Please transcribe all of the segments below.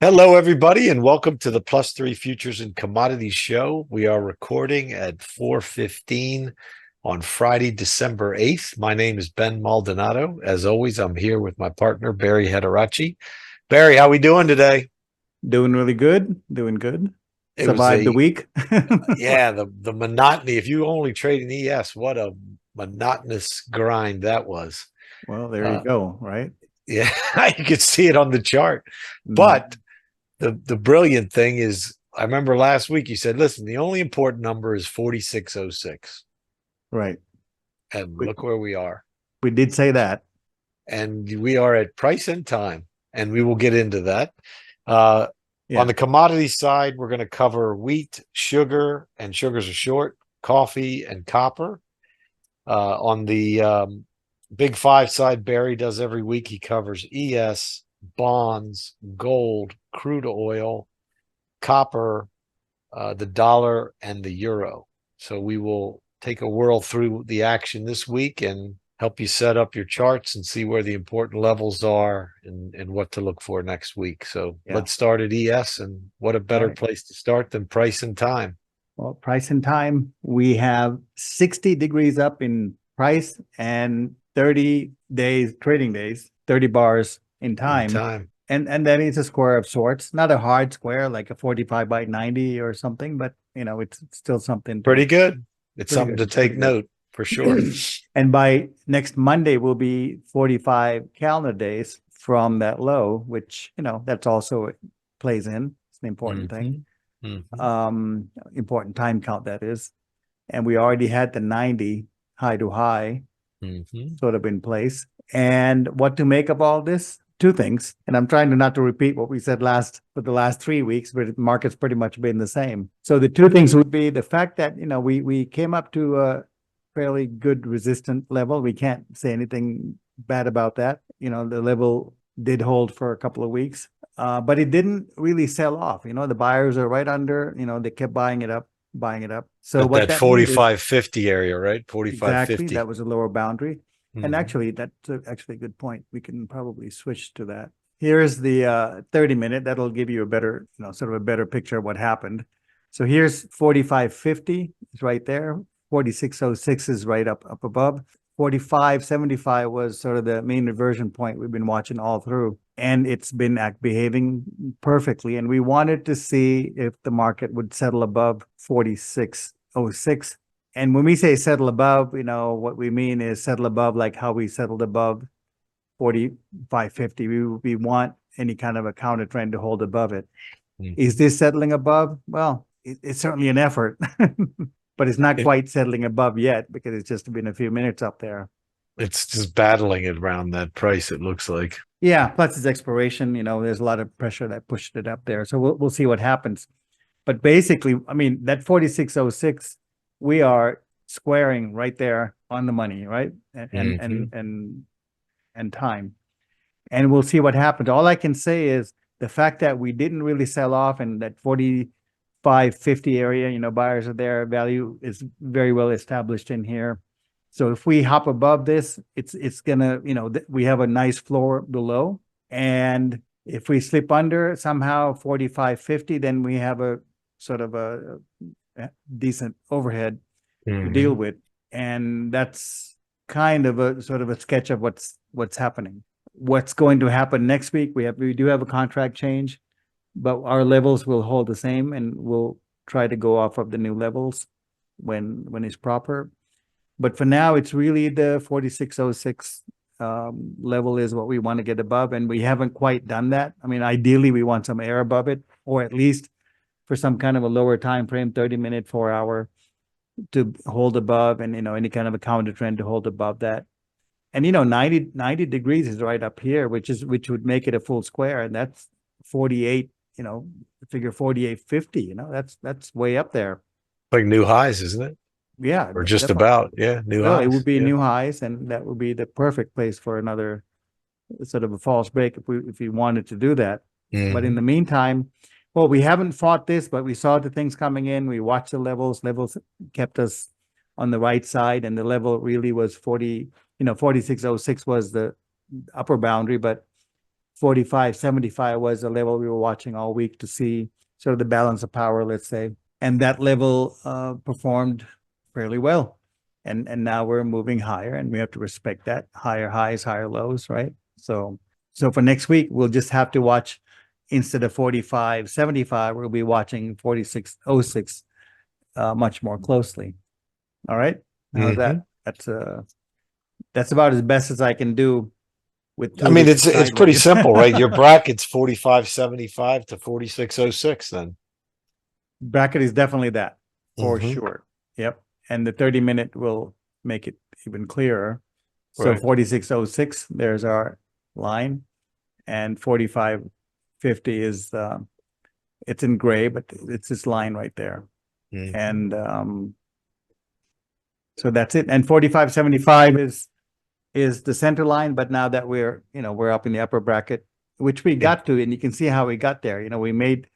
Hello, everybody, and welcome to the Plus Three Futures and Commodities show. We are recording at 4:15 on Friday, December 8th. My name is Ben Maldonado. As always, I'm here with my partner, Barry Hederachi. Barry, how we doing today? Doing really good. Doing good. It was Survived the week. the monotony. If you only trade in ES, what a monotonous grind that was. Well, there you Uh, go, right? yeah, you could see it on the chart. But the brilliant thing is, I remember last week you said, listen, the only important number is 4606. Right. And We, look where we are. we did say that. And we are at price and time. And we will get into that. On Yeah. the commodity side, we're going to cover wheat, sugar, and sugars are short, coffee, and copper. On the Big Five side, Barry does every week. He covers ES, bonds, gold, crude oil, copper, the dollar, and the euro. So we will take a whirl through the action this week and help you set up your charts and see where the important levels are and what to look for next week. So let's start at ES, and what a better place to start than price and time. Well, price and time, we have 60 degrees up in price and 30 days, trading days, 30 bars in time. And that is a square of sorts, not a hard square like a 45 by 90 or something, but it's still something pretty good. It's something to take note for sure. And by next Monday will be 45 calendar days from that low, which that's also plays in. It's an important thing. Important time count, that is. And we already had the 90 high to high sort of in place. And what to make of all this? Two things. And I'm trying not to repeat what we said for the last 3 weeks, but the market's pretty much been the same. So the two things would be the fact that, we came up to a fairly good resistant level. We can't say anything bad about that. The level did hold for a couple of weeks. But it didn't really sell off. The buyers are right under, they kept buying it up. So but what that 45.50 area, right? 45.50. Exactly. That was a lower boundary. And actually, that's actually a good point. We can probably switch to that. Here's the 30-minute. That'll give you a better, sort of a better picture of what happened. So here's 45.50 is right there. 46.06 is right up above. 45.75 was sort of the main reversion point we've been watching all through. And it's been behaving perfectly. And we wanted to see if the market would settle above 46.06. And when we say settle above, what we mean is settle above like how we settled above 45.50. We want any kind of a counter trend to hold above it. Is this settling above? Well, it's certainly an effort, but it's not quite settling above yet because it's just been a few minutes up there. It's just battling it around that price, it looks like. Yeah, plus its expiration, there's a lot of pressure that pushed it up there. So we'll see what happens. But basically, I mean, that 46.06, we are squaring right there on the money, right? And time. And we'll see what happens. All I can say is the fact that we didn't really sell off in that 45.50 area, buyers are there, value is very well established in here. So if we hop above this, it's gonna, we have a nice floor below. And if we slip under somehow 45.50, then we have a sort of a decent overhead to deal with. And that's kind of a sort of a sketch of what's happening. What's going to happen next week? We do have a contract change, but our levels will hold the same, and we'll try to go off of the new levels when it's proper. But for now, it's really the 46.06 level is what we want to get above, and we haven't quite done that. I mean, ideally, we want some air above it, or at least for some kind of a lower time frame, 30-minute, 4-hour, to hold above, and any kind of a counter trend to hold above that. And 90 degrees is right up here, which would make it a full square, and that's 48. Figure 48.50. That's way up there. Like new highs, isn't it? Yeah, or just about. Yeah, new highs. It would be new highs, and that would be the perfect place for another sort of a false break if we wanted to do that. But in the meantime, well, we haven't fought this, but we saw the things coming in. We watched the levels. Levels kept us on the right side, and the level really was 46.06 was the upper boundary, but 45.75 was the level we were watching all week to see sort of the balance of power, let's say. And that level performed fairly well. And now we're moving higher, and we have to respect that. Higher highs, higher lows, right? So for next week, we'll just have to watch, instead of 45.75, we'll be watching 46.06 much more closely. All right. How's that? That's about as best as I can do with. I mean, it's pretty sideways. simple, right? Your bracket's 45.75 to 46.06 then. Bracket is definitely that for Mhm. sure. Yep. And the 30-minute will make it even clearer. So Right. 46.06, there's our line, and 45.50 is it's in gray, but it's this line right there. Mhm. And so that's it. And 45.75 is the center line, but now that we're up in the upper bracket, which we got to, and you can see how we got there. We made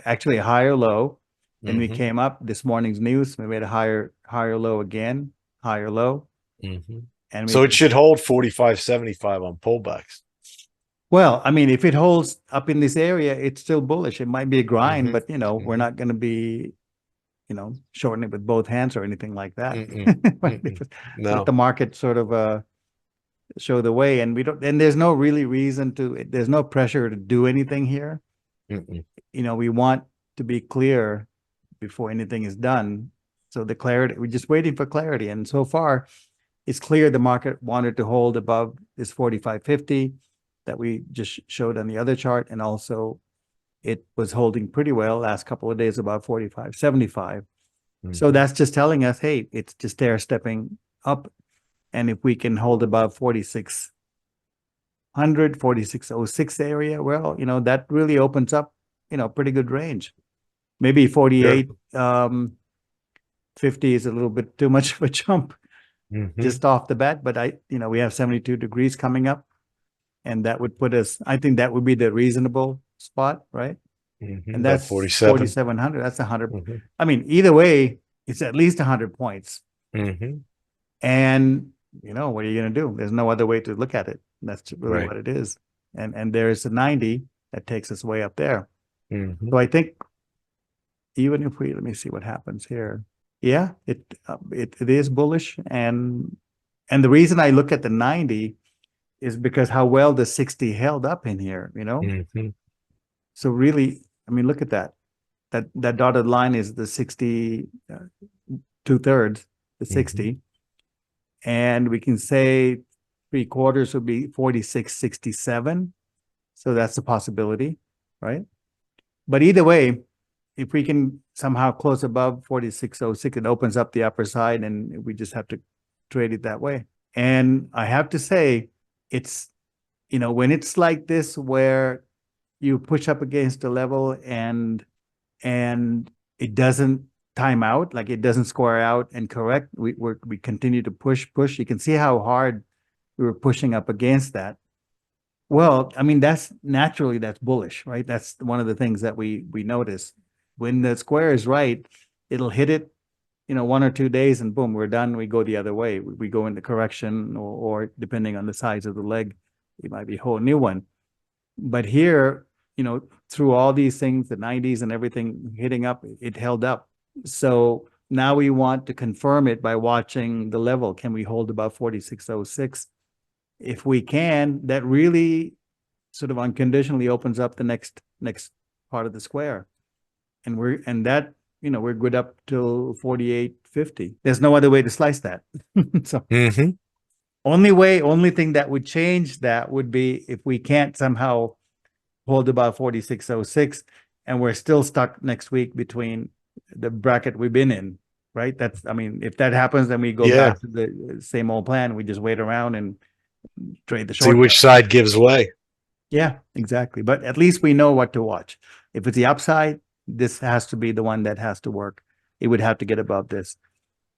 actually a higher low, and we Mhm. came up this morning's news. We made a higher low again, higher low, Mhm. and So it should hold 45.75 on pullbacks. Well, I mean, if it holds up in this area, it's still bullish. It might be a grind, Mhm. but we're not going to be, shorting it with both hands or anything like that. No. Let the market sort of show the way, and there's no really reason there's no pressure to do anything here. We want to be clear before anything is done. So the clarity, we're just waiting for clarity. And so far, it's clear the market wanted to hold above this 45.50 that we just showed on the other chart. And also it was holding pretty well last couple of days above 45.75. So that's just telling us, hey, it's just stair stepping up. And if we can hold above 4600, 4606 area, well, that really opens up, pretty good range. Maybe 48, 50 is a little bit too much of a jump just off the bat, but we have 72 degrees coming up, and that would put us, I think that would be the reasonable spot, right? And that's 4,700. That's 100. I mean, either way, it's at least 100 points. And what are you going to do? There's no other way to look at it. That's really what it is. And there's a 90 that takes us way up there. So I think even if let me see what happens here. Yeah, it is bullish, and the reason I look at the 90 is because how well the 60 held up in here. So really, I mean, look at that. That dotted line is the 60, 2/3, the 60, and we can say 3/4 would be 46.67. So that's a possibility, right? But either way, if we can somehow close above 46.06, it opens up the upper side, and we just have to trade it that way. And I have to say, it's, when it's like this, where you push up against a level and it doesn't time out, like it doesn't square out and correct, we continue to push. You can see how hard we were pushing up against that. Well, I mean, that's bullish, right? That's one of the things that we notice. When the square is right, it'll hit it, 1 or 2 days, and boom, we're done. We go the other way. We go into correction, or depending on the size of the leg, it might be a whole new one. But here, through all these things, the 90s and everything hitting up, it held up. So now we want to confirm it by watching the level. Can we hold above 46.06? If we can, that really sort of unconditionally opens up the next part of the square. And we're good up till 48.50. There's no other way to slice that. So only thing that would change that would be if we can't somehow hold about 46.06, and we're still stuck next week between the bracket we've been in, right? If that happens, then we go back to the same old plan. We just wait around and trade the short. See which side gives way. Yeah, exactly. But at least we know what to watch. If it's the upside, this has to be the one that has to work. It would have to get above this.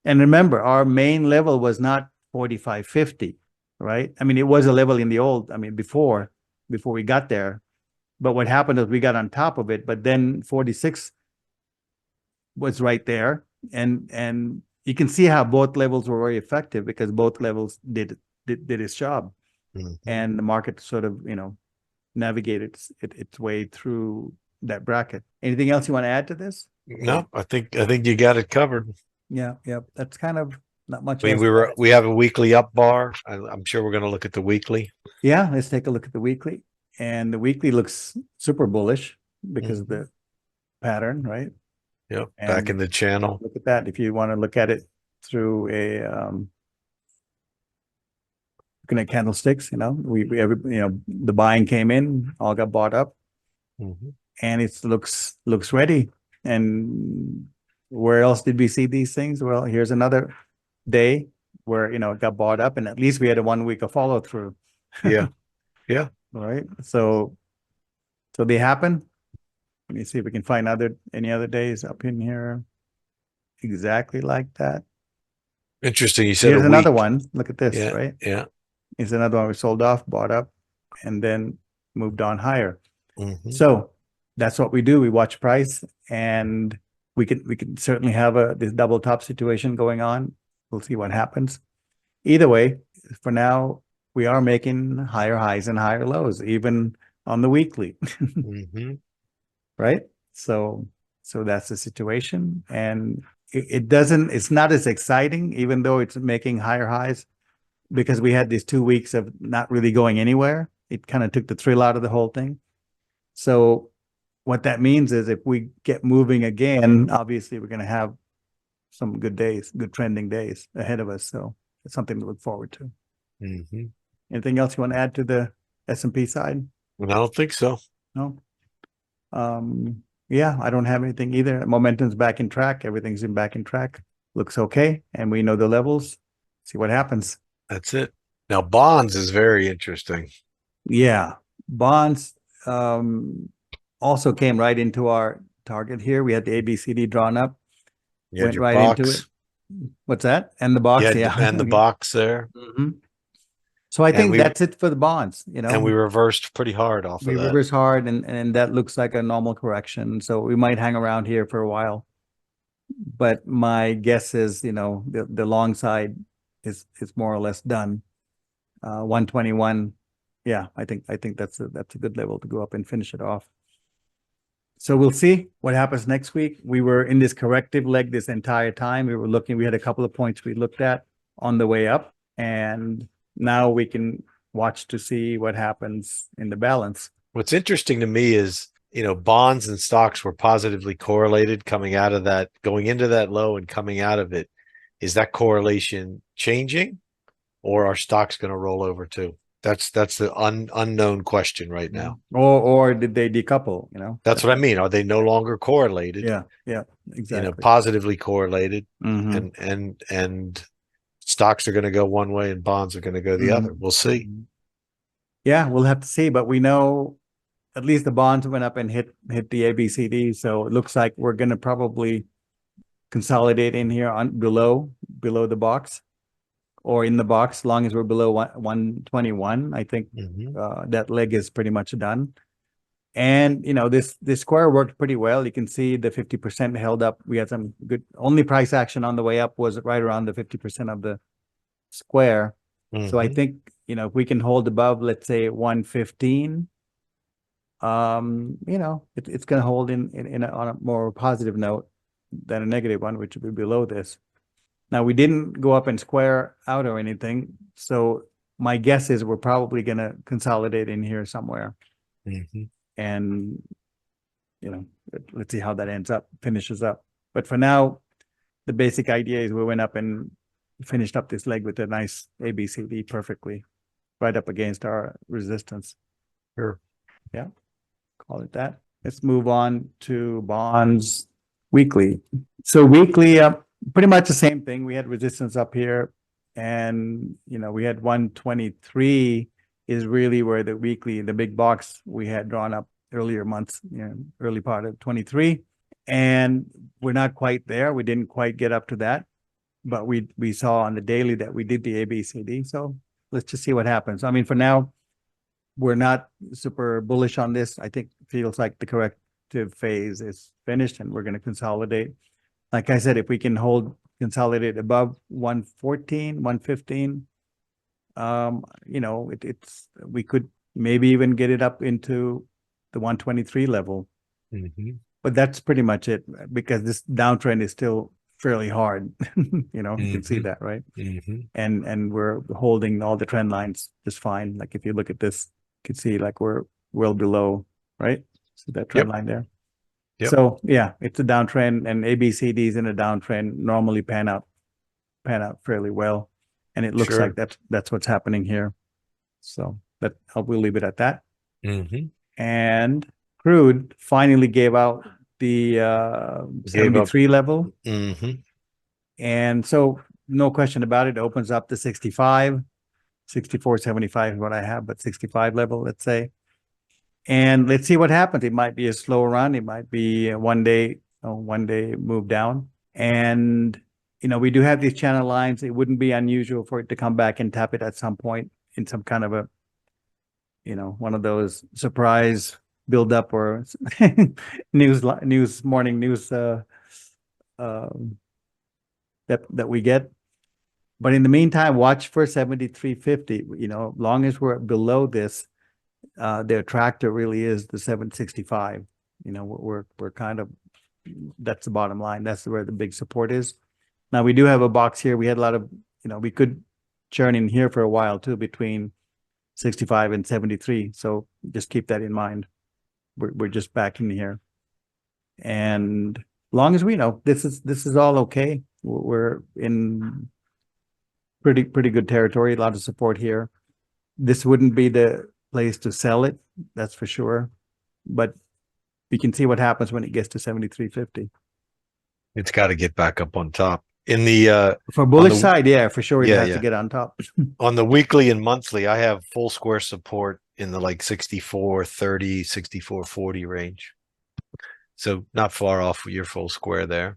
And remember, our main level was not 45.50, right? I mean, it was a level in the old, before we got there. But what happened is we got on top of it, but then 46 was right there. And you can see how both levels were very effective, because both levels did its job. Mhm. and the market sort of, navigate its way through that bracket. Anything else you want to add to this? No, I think you got it covered. Yeah, that's kind of not much I mean, else. we have a weekly up bar. I'm sure we're going to look at the weekly. Yeah, let's take a look at the weekly. And the weekly looks super bullish because of the pattern, right? Yep, back in And the channel. look at that. If you want to look at it through looking at candlesticks, the buying came in, all got bought up, Mhm. and it looks ready. And where else did we see these things? Well, here's another day where, it got bought up, and at least we had a 1 week of follow through. Yeah, yeah. All right. So they happen. Let me see if we can find any other days up in here exactly like that. Interesting. You said Here's a another week. one. Look at this, Yeah, right? yeah. Here's another one we sold off, bought up, and then moved on higher. Mhm. So that's what we do. We watch price, and we could certainly have this double top situation going on. We'll see what happens. Either way, for now, we are making higher highs and higher lows, even on the weekly. Mhm. Right? So that's the situation. And it's not as exciting, even though it's making higher highs, because we had these 2 weeks of not really going anywhere. It kind of took the thrill out of the whole thing. So what that means is if we get moving again, obviously we're going to have some good days, good trending days ahead of us. So it's something to look forward to. Mhm. Anything else you want to add to the S&P side? I don't think so. No. Yeah, I don't have anything either. Momentum's back in track. Everything's back in track. Looks okay. And we know the levels. See what happens. That's it. Now, bonds is very interesting. Yeah. Bonds also came right into our target here. We had the ABCD drawn up. You had Went your right into it. box. What's that? And the box, Yeah, and the box there. Mhm. So I think that's it for the bonds. And we reversed pretty hard off We of that. reverse hard, and that looks like a normal correction. So we might hang around here for a while. But my guess is, the long side is more or less done. 121. Yeah, I think that's a good level to go up and finish it off. So we'll see what happens next week. We were in this corrective leg this entire time. We had a couple of points we looked at on the way up, and now we can watch to see what happens in the balance. What's interesting to me is, bonds and stocks were positively correlated going into that low and coming out of it. Is that correlation changing, or are stocks going to roll over too? That's the unknown question right now. Or did they decouple? That's what I mean. Are they no longer correlated? Yeah, exactly. Positively correlated, Mhm. and stocks are going to go one way and bonds are going to go the other. We'll see. Yeah, we'll have to see, but we know at least the bonds went up and hit the ABCD. So it looks like we're going to probably consolidate in here below the box, or in the box, as long as we're below 121. I think that leg is pretty much done. And this square worked pretty well. You can see the 50% held up. We had some good. Only price action on the way up was right around the 50% of the square. So I think if we can hold above, let's say 115, it's going to hold on a more positive note than a negative one, which would be below this. Now, we didn't go up and square out or anything, so my guess is we're probably going to consolidate in here somewhere. And let's see how that finishes up. But for now, the basic idea is we went up and finished up this leg with a nice ABCD perfectly, right up against our resistance. Sure. Yeah, call it that. Let's move on to bonds weekly. So weekly, pretty much the same thing. We had resistance up here, and we had 123 is really where the big box we had drawn up earlier months, early part of 23, and we're not quite there. We didn't quite get up to that, but we saw on the daily that we did the ABCD. So let's just see what happens. I mean, for now, we're not super bullish on this. I think it feels like the corrective phase is finished and we're going to consolidate. Like I said, if we can consolidate above 114, 115, You know, we could maybe even get it up into the 123 level, Mhm. but that's pretty much it because this downtrend is still fairly hard. You know, you can see Mhm. that, right? Mhm. And we're holding all the trend lines just fine. Like if you look at this, you can see like we're well below, right? See that trend Yep. line there. Yep. So yeah, it's a downtrend, and ABCDs in a downtrend normally pan out fairly well, and it looks like Sure. that's what's happening here. So that we'll leave it at that. Mhm. And crude finally gave out the Gave up. 73 level, Mhm. and so no question about it, opens up to 65, 64.75 is what I have, but 65 level, let's say. And let's see what happens. It might be a slow run. It might be a one day move down. And, you know, we do have these channel lines. It wouldn't be unusual for it to come back and tap it at some point in some kind of a, you know, one of those surprise build up or morning news, um, that we get. But in the meantime, watch for 73.50. You know, long as we're below this, the attractor really is the 765. You know, we're kind of, that's the bottom line. That's where the big support is. Now we do have a box here. We had a lot of, you know, we could churn in here for a while too, between 65 and 73. So just keep that in mind. We're just back in here. And long as we know this is all okay. We're in pretty good territory, a lot of support here. This wouldn't be the place to sell it, that's for sure. But we can see what happens when it gets to 73.50. It's got to get back up on top. In the For on bullish the side, yeah, for sure it yeah, has to yeah. get on top. On the weekly and monthly, I have full square support in the like 64.30, 64.40 range. So not far off your full square there.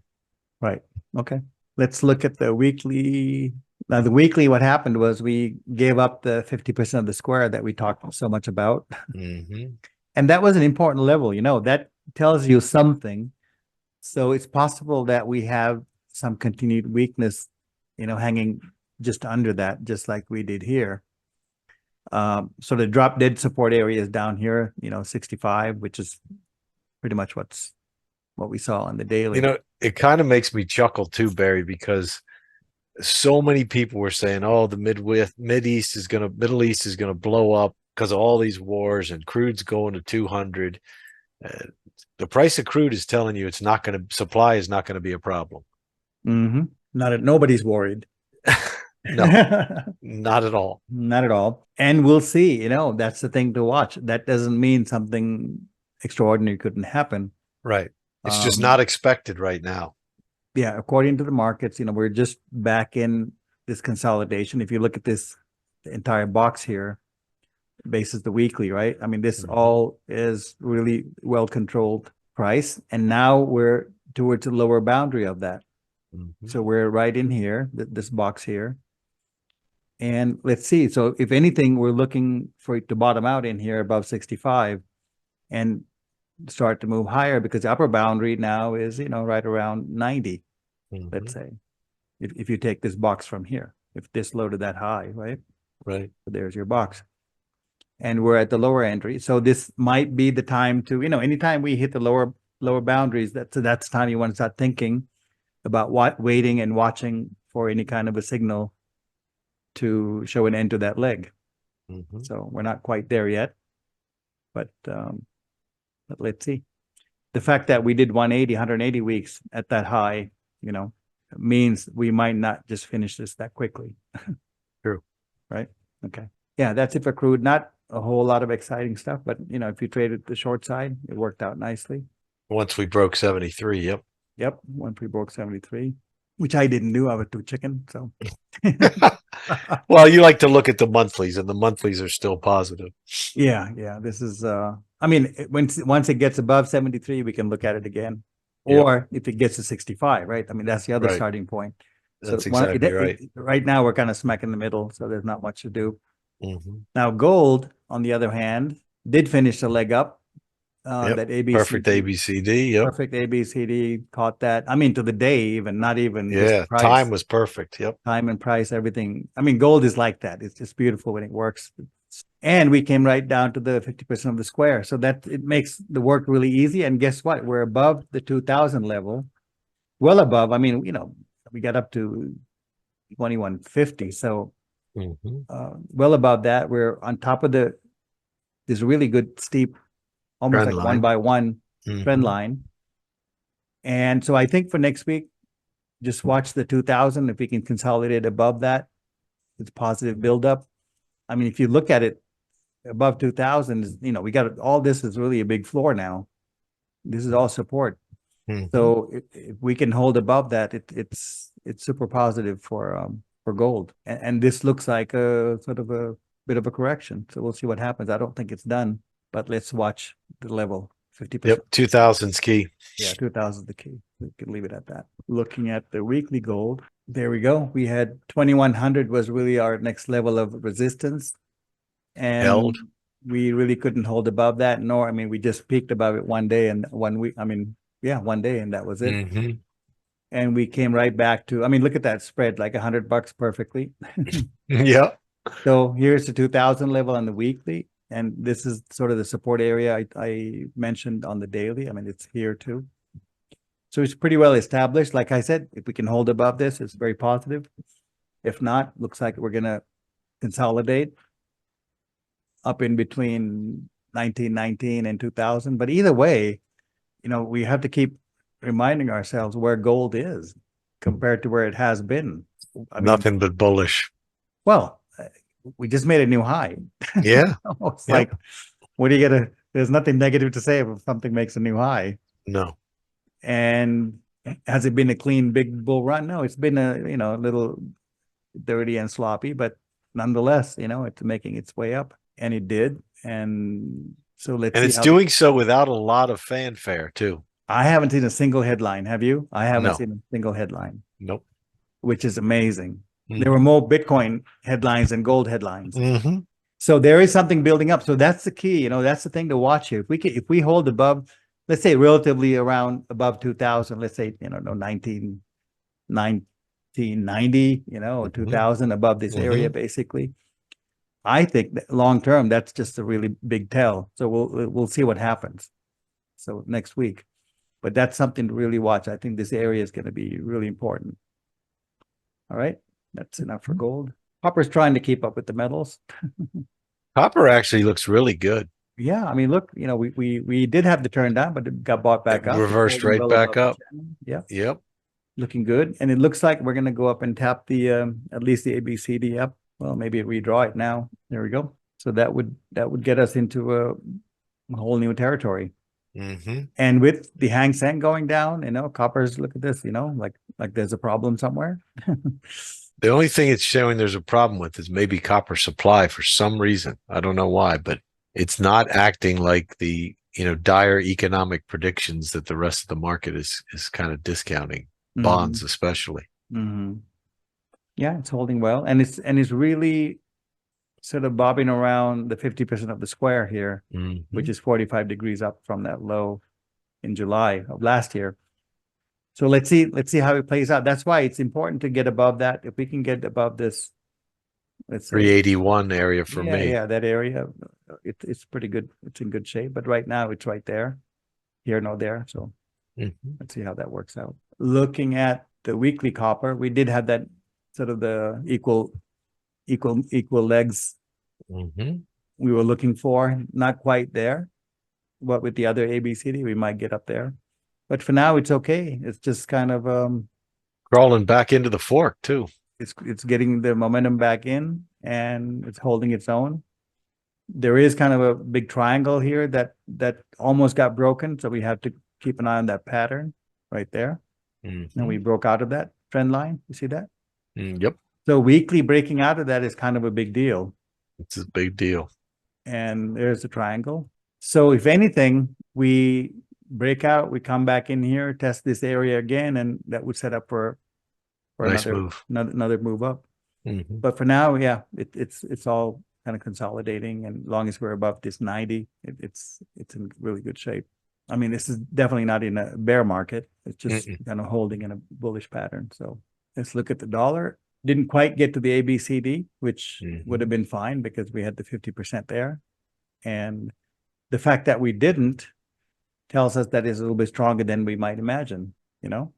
Right. Okay. Let's look at the weekly. Now, the weekly, what happened was we gave up the 50% of the square that we talked so much about. Mhm. And that was an important level, you know, that tells you something. So it's possible that we have some continued weakness, you know, hanging just under that, just like we did here. So the drop dead support area is down here, you know, 65, which is pretty much what we saw on the daily. You know, it kind of makes me chuckle too, Barry, because so many people were saying, "Oh, the Middle East is gonna blow up because of all these wars, and crude's going to 200." The price of crude is telling you it's not going to supply is not going to be a problem. Mm-hmm. Nobody's worried. No, not at all. Not at all. And we'll see, you know, that's the thing to watch. That doesn't mean something extraordinary couldn't happen. Right. It's just Um, not expected right now. yeah, according to the markets, you know, we're just back in this consolidation. If you look at this entire box here, basis the weekly, right? I mean, this Mhm. all is really well controlled price. And now we're towards the lower boundary of that. Mhm. So we're right in here, this box here. And let's see. So if anything, we're looking for it to bottom out in here above 65 and start to move higher because the upper boundary now is, you know, right around 90, let's Mhm. say, if you take this box from here, if this loaded that high, right? Right. So there's your box. And we're at the lower entry. So this might be the time to, you know, anytime we hit the lower boundaries, that's the time you want to start thinking about waiting and watching for any kind of a signal to show an end to that leg. Mhm. So we're not quite there yet, but let's see. The fact that we did 180 weeks at that high, you know, means we might not just finish this that quickly. True. Right? Okay. Yeah, that's it for crude. Not a whole lot of exciting stuff, but you know, if you traded the short side, it worked out nicely. Once we broke 73, yep. Yep, once we broke 73, which I didn't do. I was too chicken. So Well, you like to look at the monthlies, and the monthlies are still positive. yeah, this is I mean, once it gets above 73, we can look at it again. Yep. Or if it gets to 65, right? I mean, that's the other Right. starting point. So That's exactly right. right now we're kind of smack in the middle, so there's not much to do. Mhm. Now, gold, on the other hand, did finish the leg up Yep. that ABC. Perfect ABCD. Yep. Perfect ABCD caught that. I mean, to the day, even not even just Yeah. price. Time was perfect. Yep. Time and price, everything. I mean, gold is like that. It's just beautiful when it works. And we came right down to the 50% of the square. So that it makes the work really easy. And guess what? We're above the 2000 level, well above. I mean, we got up to 2150. So well above that. We're on top of this really good steep, almost Trend like line. 1 by 1 trend line. And so I think for next week, just watch the 2000. If we can consolidate above that, it's positive buildup. I mean, if you look at it above 2000, we got all this is really a big floor now. This is all support. So if we can hold above that, it's super positive for gold. And this looks like a sort of a bit of a correction. So we'll see what happens. I don't think it's done, but let's watch the level. 50%. Yep. 2000's key. Yeah, 2000 is the key. We can leave it at that. Looking at the weekly gold, there we go. We had 2100 was really our next level of resistance. And Held. we really couldn't hold above that. Nor, I mean, we just peaked above it 1 day and 1 week. I mean, yeah, 1 day and that was it. And we came right back to, I mean, look at that spread, like $100 perfectly. Yeah. So here's the 2000 level on the weekly. And this is sort of the support area I mentioned on the daily. I mean, it's here too. So it's pretty well established. Like I said, if we can hold above this, it's very positive. If not, looks like we're going to consolidate up in between 1919 and 2000. But either way, we have to keep reminding ourselves where gold is compared to where it has been. I mean, nothing but bullish. Well, we just made a new high. Yeah. It's like, what are you gonna? There's nothing negative to say if something makes a new high. No. And has it been a clean big bull run? No, it's been a little dirty and sloppy, but nonetheless, it's making its way up, and it did. And so let's and see it's doing so without a lot of fanfare too. I haven't seen a single headline. Have you? I haven't No. seen a single headline. Nope. Which is amazing. There were more Bitcoin headlines than gold headlines. Mm-hmm. So there is something building up. So that's the key. That's the thing to watch here. If we hold above, let's say relatively around above 2000, let's say, 1990, 2000 above this area, basically. I think that long term, that's just a really big tell. So we'll see what happens. So next week, but that's something to really watch. I think this area is going to be really important. All right. That's enough for gold. Copper's trying to keep up with the metals. Copper actually looks really good. Yeah, I mean, look, we did have the turn down, but it got bought back up. Reversed right back up. Yeah. Yep. Looking good. And it looks like we're going to go up and tap the at least the ABCD up. Well, maybe redraw it now. There we go. So that would get us into a whole new territory. And with the Hang Seng going down, copper's, look at this, like there's a problem somewhere. The only thing it's showing there's a problem with is maybe copper supply for some reason. I don't know why, but it's not acting like the, dire economic predictions that the rest of the market is kind of discounting, bonds especially. Yeah, it's holding well. And it's really sort of bobbing around the 50% of the square here, which is 45 degrees up from that low in July of last year. So let's see how it plays out. That's why it's important to get above that. If we can get above this, let's say 381 area for me. Yeah, that area, it's pretty good. It's in good shape. But right now, it's right there, here, no there. So let's see how that works out. Looking at the weekly copper, we did have that sort of the equal legs we were looking for. Not quite there. But with the other ABCD, we might get up there. But for now, it's okay. It's just kind of crawling back into the fork too. It's getting the momentum back in, and it's holding its own. There is kind of a big triangle here that almost got broken, so we have to keep an eye on that pattern right there. And we broke out of that trend line. You see that? Yep. So weekly breaking out of that is kind of a big deal. It's a big deal. And there's the triangle. So if anything, we break out, we come back in here, test this area again, and that would set up for nice another move up. But for now, yeah, it's all kind of consolidating, and as long as we're above this 90, it's in really good shape. I mean, this is definitely not in a bear market. It's just kind of holding in a bullish pattern. So let's look at the dollar. Didn't quite get to the ABCD, which would have been fine because we had the 50% there. And the fact that we didn't tells us that it's a little bit stronger than we might imagine, you know?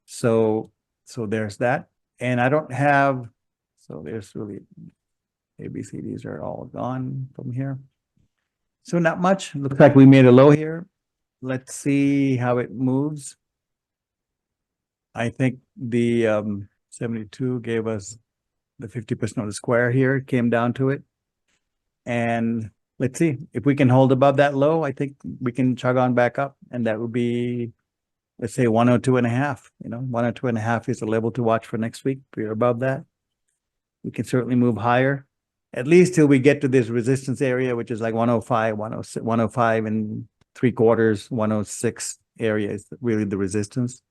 So there's that. And I don't have, so there's really, ABCDs are all gone from here. So not much. Looks like we made a low here. Let's see how it moves. I think the 72 gave us the 50% of the square here. It came down to it. And let's see if we can hold above that low. I think we can chug on back up, and that would be, let's say 102.5. You know, 102.5 is a level to watch for next week. If we're above that, we can certainly move higher, at least till we get to this resistance area, which is like 105, 106, 105 and 3/4, 106 area is really the resistance.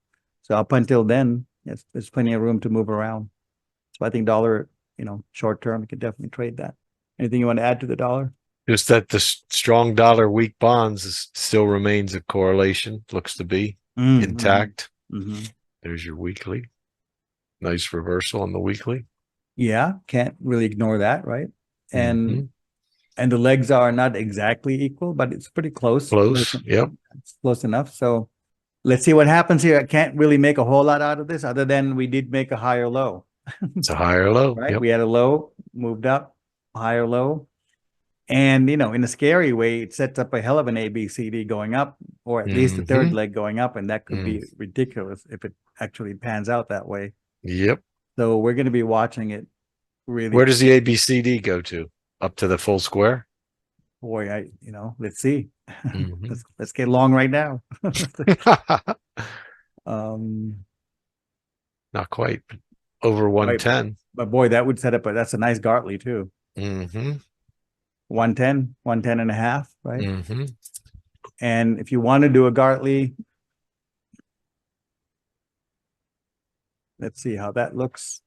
So up until then, yes, there's plenty of room to move around. So I think dollar, you know, short term, you can definitely trade that. Anything you want to add to the dollar? Just that the strong dollar, weak bonds still remains a correlation. Looks to be intact. There's your weekly. Nice reversal on the weekly. Yeah, can't really ignore that, right? And the legs are not exactly equal, but it's pretty close. Yep. It's close enough. So let's see what happens here. I can't really make a whole lot out of this other than we did make a higher low. It's a higher low. Right? Yep. We had a low, moved up, higher low. And, you know, in a scary way, it sets up a hell of an ABCD going up, or at least the third leg going up. And that could be ridiculous if it actually pans out that way. Yep. So we're going to be watching it really. Where does the ABCD go to? Up to the full square? Boy, let's see. Let's get long right now. Not quite. Over 110. But boy, that would set up that's a nice Gartley too. 110, 110.5, right? And if you want to do a Gartley, let's see how that looks.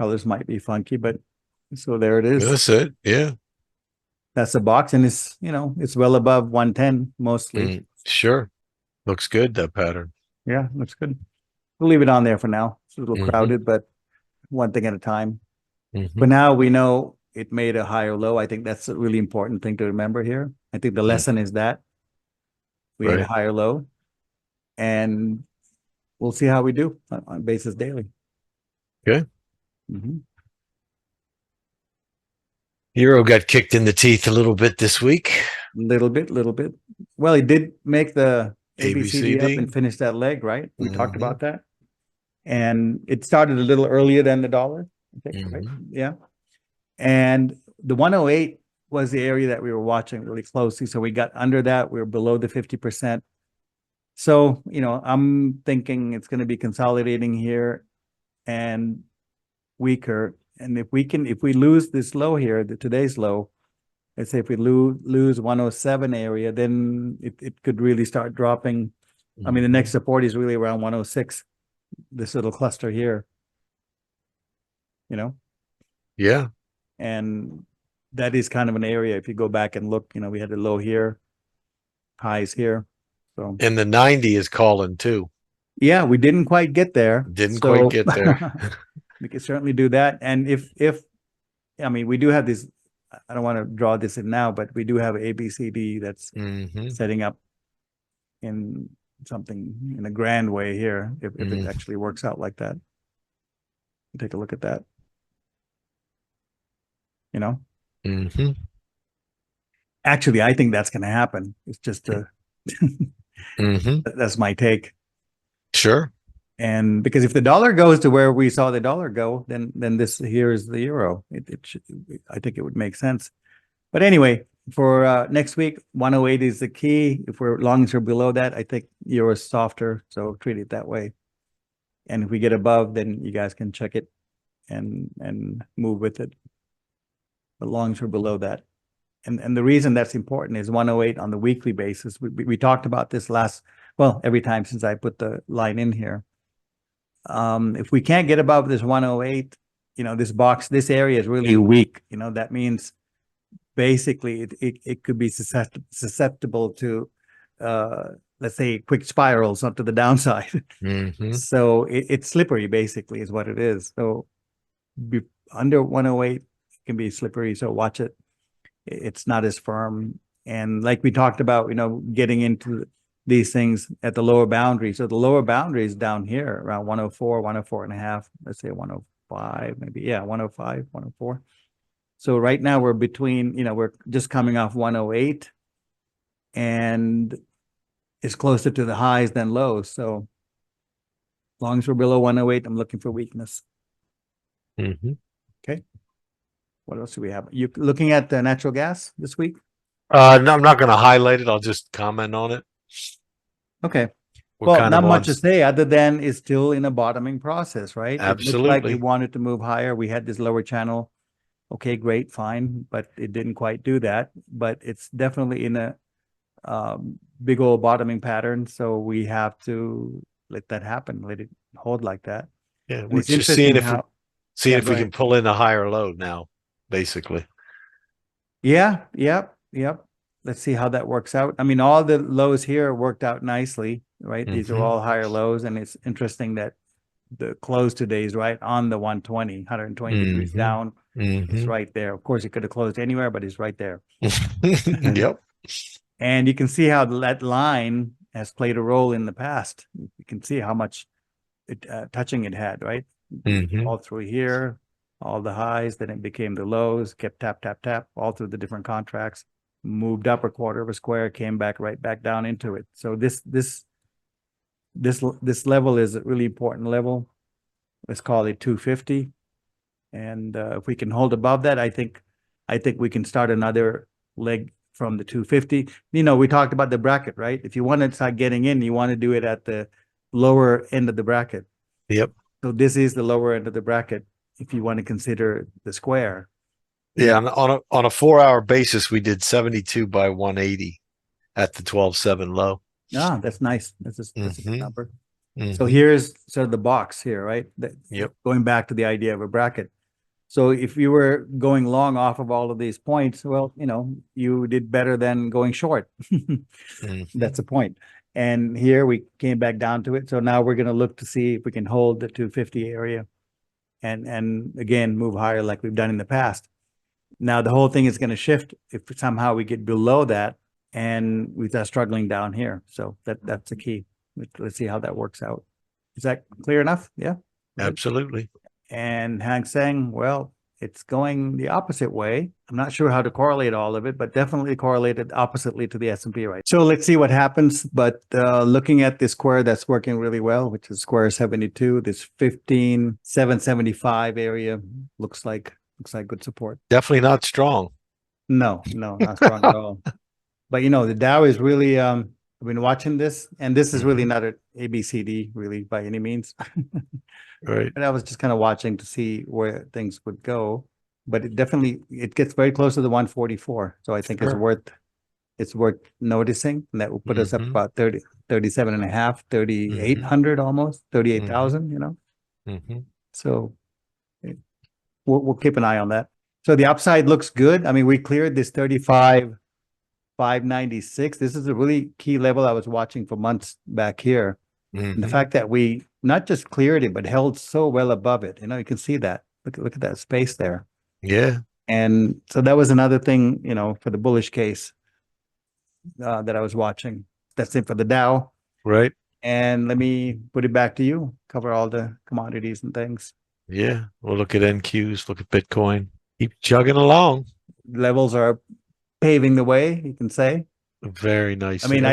Colors might be funky, but so there it is. That's it. Yeah. That's the box, and it's, you know, it's well above 110 mostly. Sure. Looks good, that pattern. Yeah, looks good. We'll leave it on there for now. It's a little crowded, but one thing at a time. But now we know it made a higher low. I think that's a really important thing to remember here. I think the lesson is that we had a higher low, and we'll see how we do on basis daily. Okay. Euro got kicked in the teeth a little bit this week. Little bit. Well, he did make the ABCD up and finish that leg, right? We talked about that. And it started a little earlier than the dollar, I think, right? Yeah. And the 108 was the area that we were watching really closely. So we got under that. We were below the 50%. So, you know, I'm thinking it's going to be consolidating here and weaker. And if we lose this low here, today's low, let's say if we lose 107 area, then it could really start dropping. I mean, the next support is really around 106, this little cluster here, you know? Yeah. And that is kind of an area, if you go back and look, you know, we had a low here, highs here. So, and the 90 is calling too. Yeah, we didn't quite get there. Quite get there. We could certainly do that. And I mean, we do have this, I don't want to draw this in now, but we do have ABCD that's setting up in something in a grand way here, if it actually works out like that. Take a look at that. You know? Actually, I think that's going to happen. It's just that's my take. Sure. And because if the dollar goes to where we saw the dollar go, then this here is the euro. I think it would make sense. But anyway, for next week, 108 is the key. If we're long as we're below that, I think euro is softer. So treat it that way. And if we get above, then you guys can check it and move with it. But long as we're below that. And the reason that's important is 108 on the weekly basis. We talked about this every time since I put the line in here. If we can't get above this 108, this area is really weak. That means basically it could be susceptible to, let's say, quick spirals up to the downside. Mm-hmm. So it's slippery, basically, is what it is. So under 108 it can be slippery. So watch it. It's not as firm. And like we talked about, getting into these things at the lower boundary. So the lower boundary is down here around 104, 104 and a half, let's say 105, maybe. Yeah, 105, 104. So right now we're between, we're just coming off 108 and it's closer to the highs than lows. So as long as we're below 108, I'm looking for weakness. Mm-hmm. Okay. What else do we have? You looking at the natural gas this week? No, I'm not going to highlight it. I'll just comment on it. Okay. We're Well, kind not of much on. to say other than it's still in a bottoming process, right? It looked like Absolutely. it wanted to move higher. We had this lower channel. Okay, great, fine, but it didn't quite do that. But it's definitely in a big old bottoming pattern. So we have to let that happen, let it hold like that. Yeah, And we're it's just interesting seeing if how, seeing yeah, if go we can ahead. pull in a higher low now, basically. Yeah, yep. Let's see how that works out. I mean, all the lows here worked out nicely, right? These are Mhm. all higher lows, and it's interesting that the close today is right on the 120 degrees Mhm. down. It's Mhm. right there. Of course, it could have closed anywhere, but it's right there. Yep. And you can see how that line has played a role in the past. You can see how much touching it had, right? Mhm. All through here, all the highs, then it became the lows, kept tap, tap, tap, all through the different contracts, moved up a quarter of a square, came back right back down into it. So this level is a really important level. Let's call it 250. And if we can hold above that, I think we can start another leg from the 250. We talked about the bracket, right? If you want to start getting in, you want to do it at the lower end of the bracket. Yep. So this is the lower end of the bracket if you want to consider the square. Yeah, on a 4-hour basis, we did 72 by 180 at the 12.7 low. Ah, that's nice. That's a good Mhm. number. So Mhm. here's the box here, right? Yep. Going back to the idea of a bracket. So if you were going long off of all of these points, well, you did better than going short. Mhm. That's the point. And here we came back down to it. So now we're going to look to see if we can hold the 250 area and again move higher like we've done in the past. Now the whole thing is going to shift if somehow we get below that and we start struggling down here. So that's the key. Let's see how that works out. Is that clear enough? Yeah. Good. Absolutely. And Hang Seng, well, it's going the opposite way. I'm not sure how to correlate all of it, but definitely correlated oppositely to the S&P, right? So let's see what happens. But looking at this square that's working really well, which is square 72, this 15,775 area looks like good support. Definitely not strong. No, not strong at all. But the Dow is really I've been watching this, and this is really Mhm. not an ABCD really by any means. Right. But I was just kind of watching to see where things would go. But it gets very close to the 144. So I think Sure. it's worth noticing. And that will put us up Mhm. about 37 and a half, 3,800 almost, 38,000, Mhm. So we'll keep an eye on that. So the upside looks good. I mean, we cleared this 35,596. This is a really key level I was watching for months back here. And the Mhm. fact that we not just cleared it, but held so well above it, you can see that. Look at that space there. Yeah. And so that was another thing, for the bullish case that I was watching. That's it for the Dow. Right. And let me put it back to you, cover all the commodities and things. Yeah. We'll look at NQs, look at Bitcoin. Keep chugging along. Levels are paving the way, you can say. Very nice. I mean,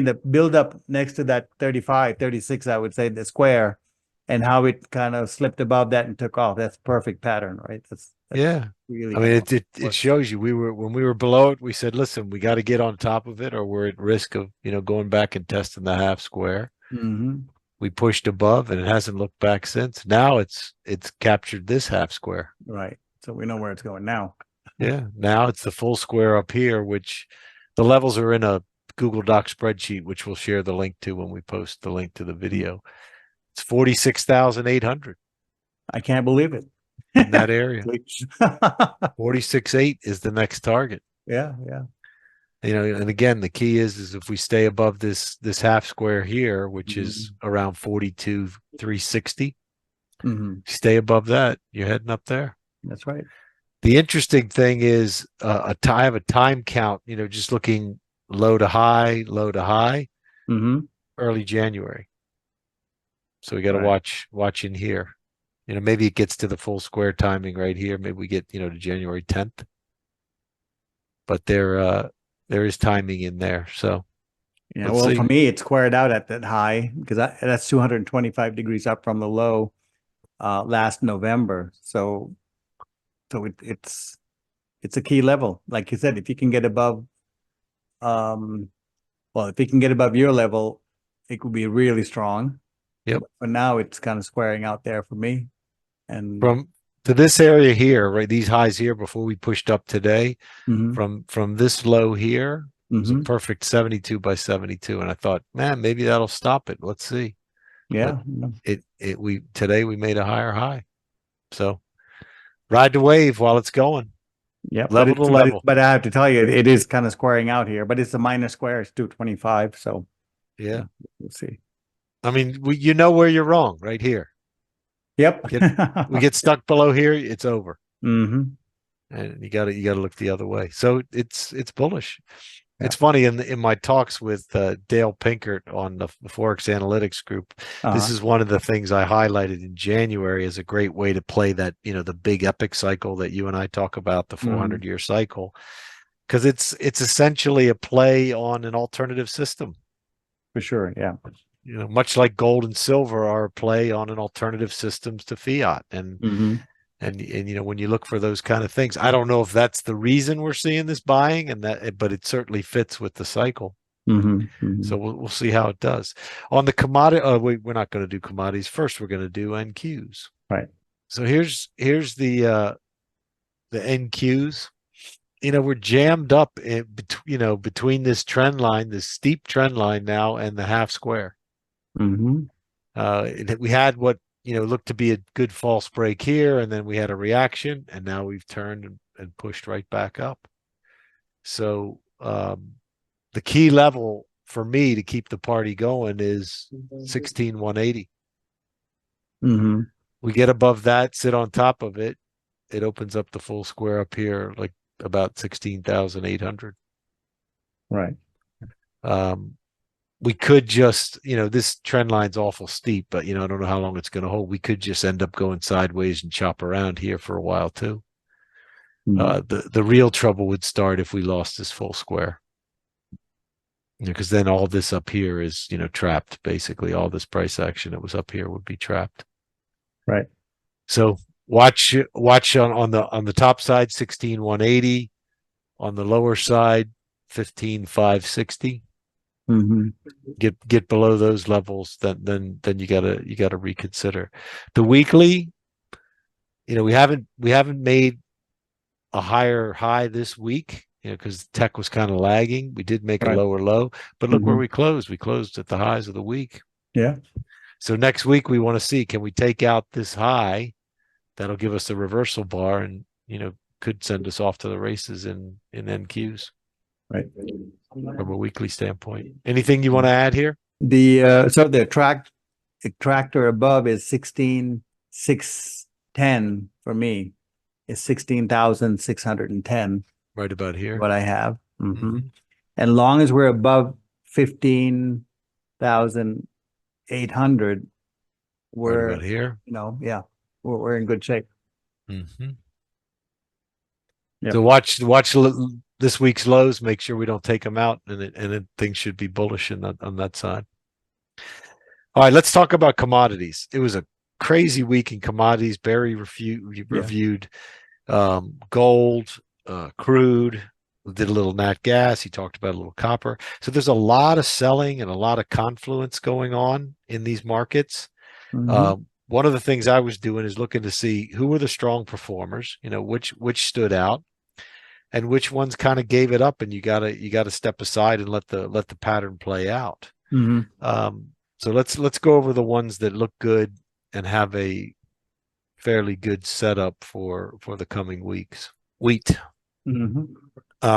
the build up next to that 35, 36, I would say the square and how it kind of slipped above that and took off. That's perfect pattern, right? That's yeah. really I mean, kind of it shows you when we were below it, we said, listen, we got to get on top of it or we're at risk of, going back and testing the half square. Mhm. We pushed above and it hasn't looked back since. Now it's captured this half square. Right. So we know where it's going now. Yeah. Now it's the full square up here, which the levels are in a Google Doc spreadsheet, which we'll share the link to when we post the link to the video. It's 46,800. I can't believe it. in that area. Please. 46.8 is the next target. Yeah, yeah. You know, and again, the key is if we stay above this half square here, which is around 42,360, stay above that, you're heading up there. That's right. The interesting thing is I have a time count, you know, just looking low to high, early January. So we got to watch in here. You know, maybe it gets to the full square timing right here. Maybe we get, you know, to January 10th. But there is timing in there. So yeah, well, for me, it's squared out at that high because that's 225 degrees up from the low last November. So it's a key level. Like you said, if you can get above, if you can get above your level, it would be really strong. Yep. But now it's kind of squaring out there for me. And from to this area here, right? These highs here before we pushed up today, from this low here, it's a perfect 72 by 72. And I thought, man, maybe that'll stop it. Let's see. Yeah. But today we made a higher high. So ride the wave while it's going. Yeah, level to level. But I have to tell you, it is kind of squaring out here. But it's a minor square. It's 225. So yeah, we'll see. I mean, you know where you're wrong, right here. Yep. We get stuck below here, it's over. And you gotta look the other way. So it's bullish. Yeah. It's funny in my talks with Dale Pinkert on the Forex Analytics group. This is one of the things I highlighted in January as a great way to play that, you know, the big epic cycle that you and I talk about, the 400-year cycle, because it's essentially a play on an alternative system. For sure, yeah. You know, much like gold and silver are a play on an alternative systems to fiat, and you know, when you look for those kind of things, I don't know if that's the reason we're seeing this buying, but it certainly fits with the cycle. So we'll see how it does on the commodity. We're not going to do commodities first. We're going to do NQs. Right. So here's the NQs. You know, we're jammed up between this trend line, this steep trend line now, and the half square. We had what, you know, looked to be a good false break here, and then we had a reaction, and now we've turned and pushed right back up. So the key level for me to keep the party going is 16,180. We get above that, sit on top of it, it opens up the full square up here, like about 16,800. Right. We could just, you know, this trend line's awful steep, but, you know, I don't know how long it's going to hold. We could just end up going sideways and chop around here for a while too. The real trouble would start if we lost this full square, because then all this up here is, you know, trapped. Basically, all this price action that was up here would be trapped. Right. So watch on the top side 16,180, on the lower side 15,560. Get below those levels, then you gotta reconsider. The weekly, you know, we haven't made a higher high this week, you know, because tech was kind of lagging. We did make a lower low, but look where we closed. We closed at the highs of the week. Yeah. So next week we want to see, can we take out this high? That'll give us a reversal bar, and, you know, could send us off to the races in NQs. Right. From a weekly standpoint. Anything you want to add here? The tractor above is 16,610 for me. It's 16,610. Right about here. What I have. And long as we're above 15,800, we're right about here. You know, yeah, we're in good shape. So watch this week's lows. Make sure we don't take them out, and then things should be bullish on that side. All right, let's talk about commodities. It was a crazy week in commodities. Barry reviewed gold, crude, did a little nat gas. He talked about a little copper. So there's a lot of selling and a lot of confluence going on in these markets. One of the things I was doing is looking to see who were the strong performers, you know, which stood out, and which ones kind of gave it up, and you gotta step aside and let the pattern play out. So let's go over the ones that look good and have a fairly good setup for the coming weeks. Wheat. Mm-hmm.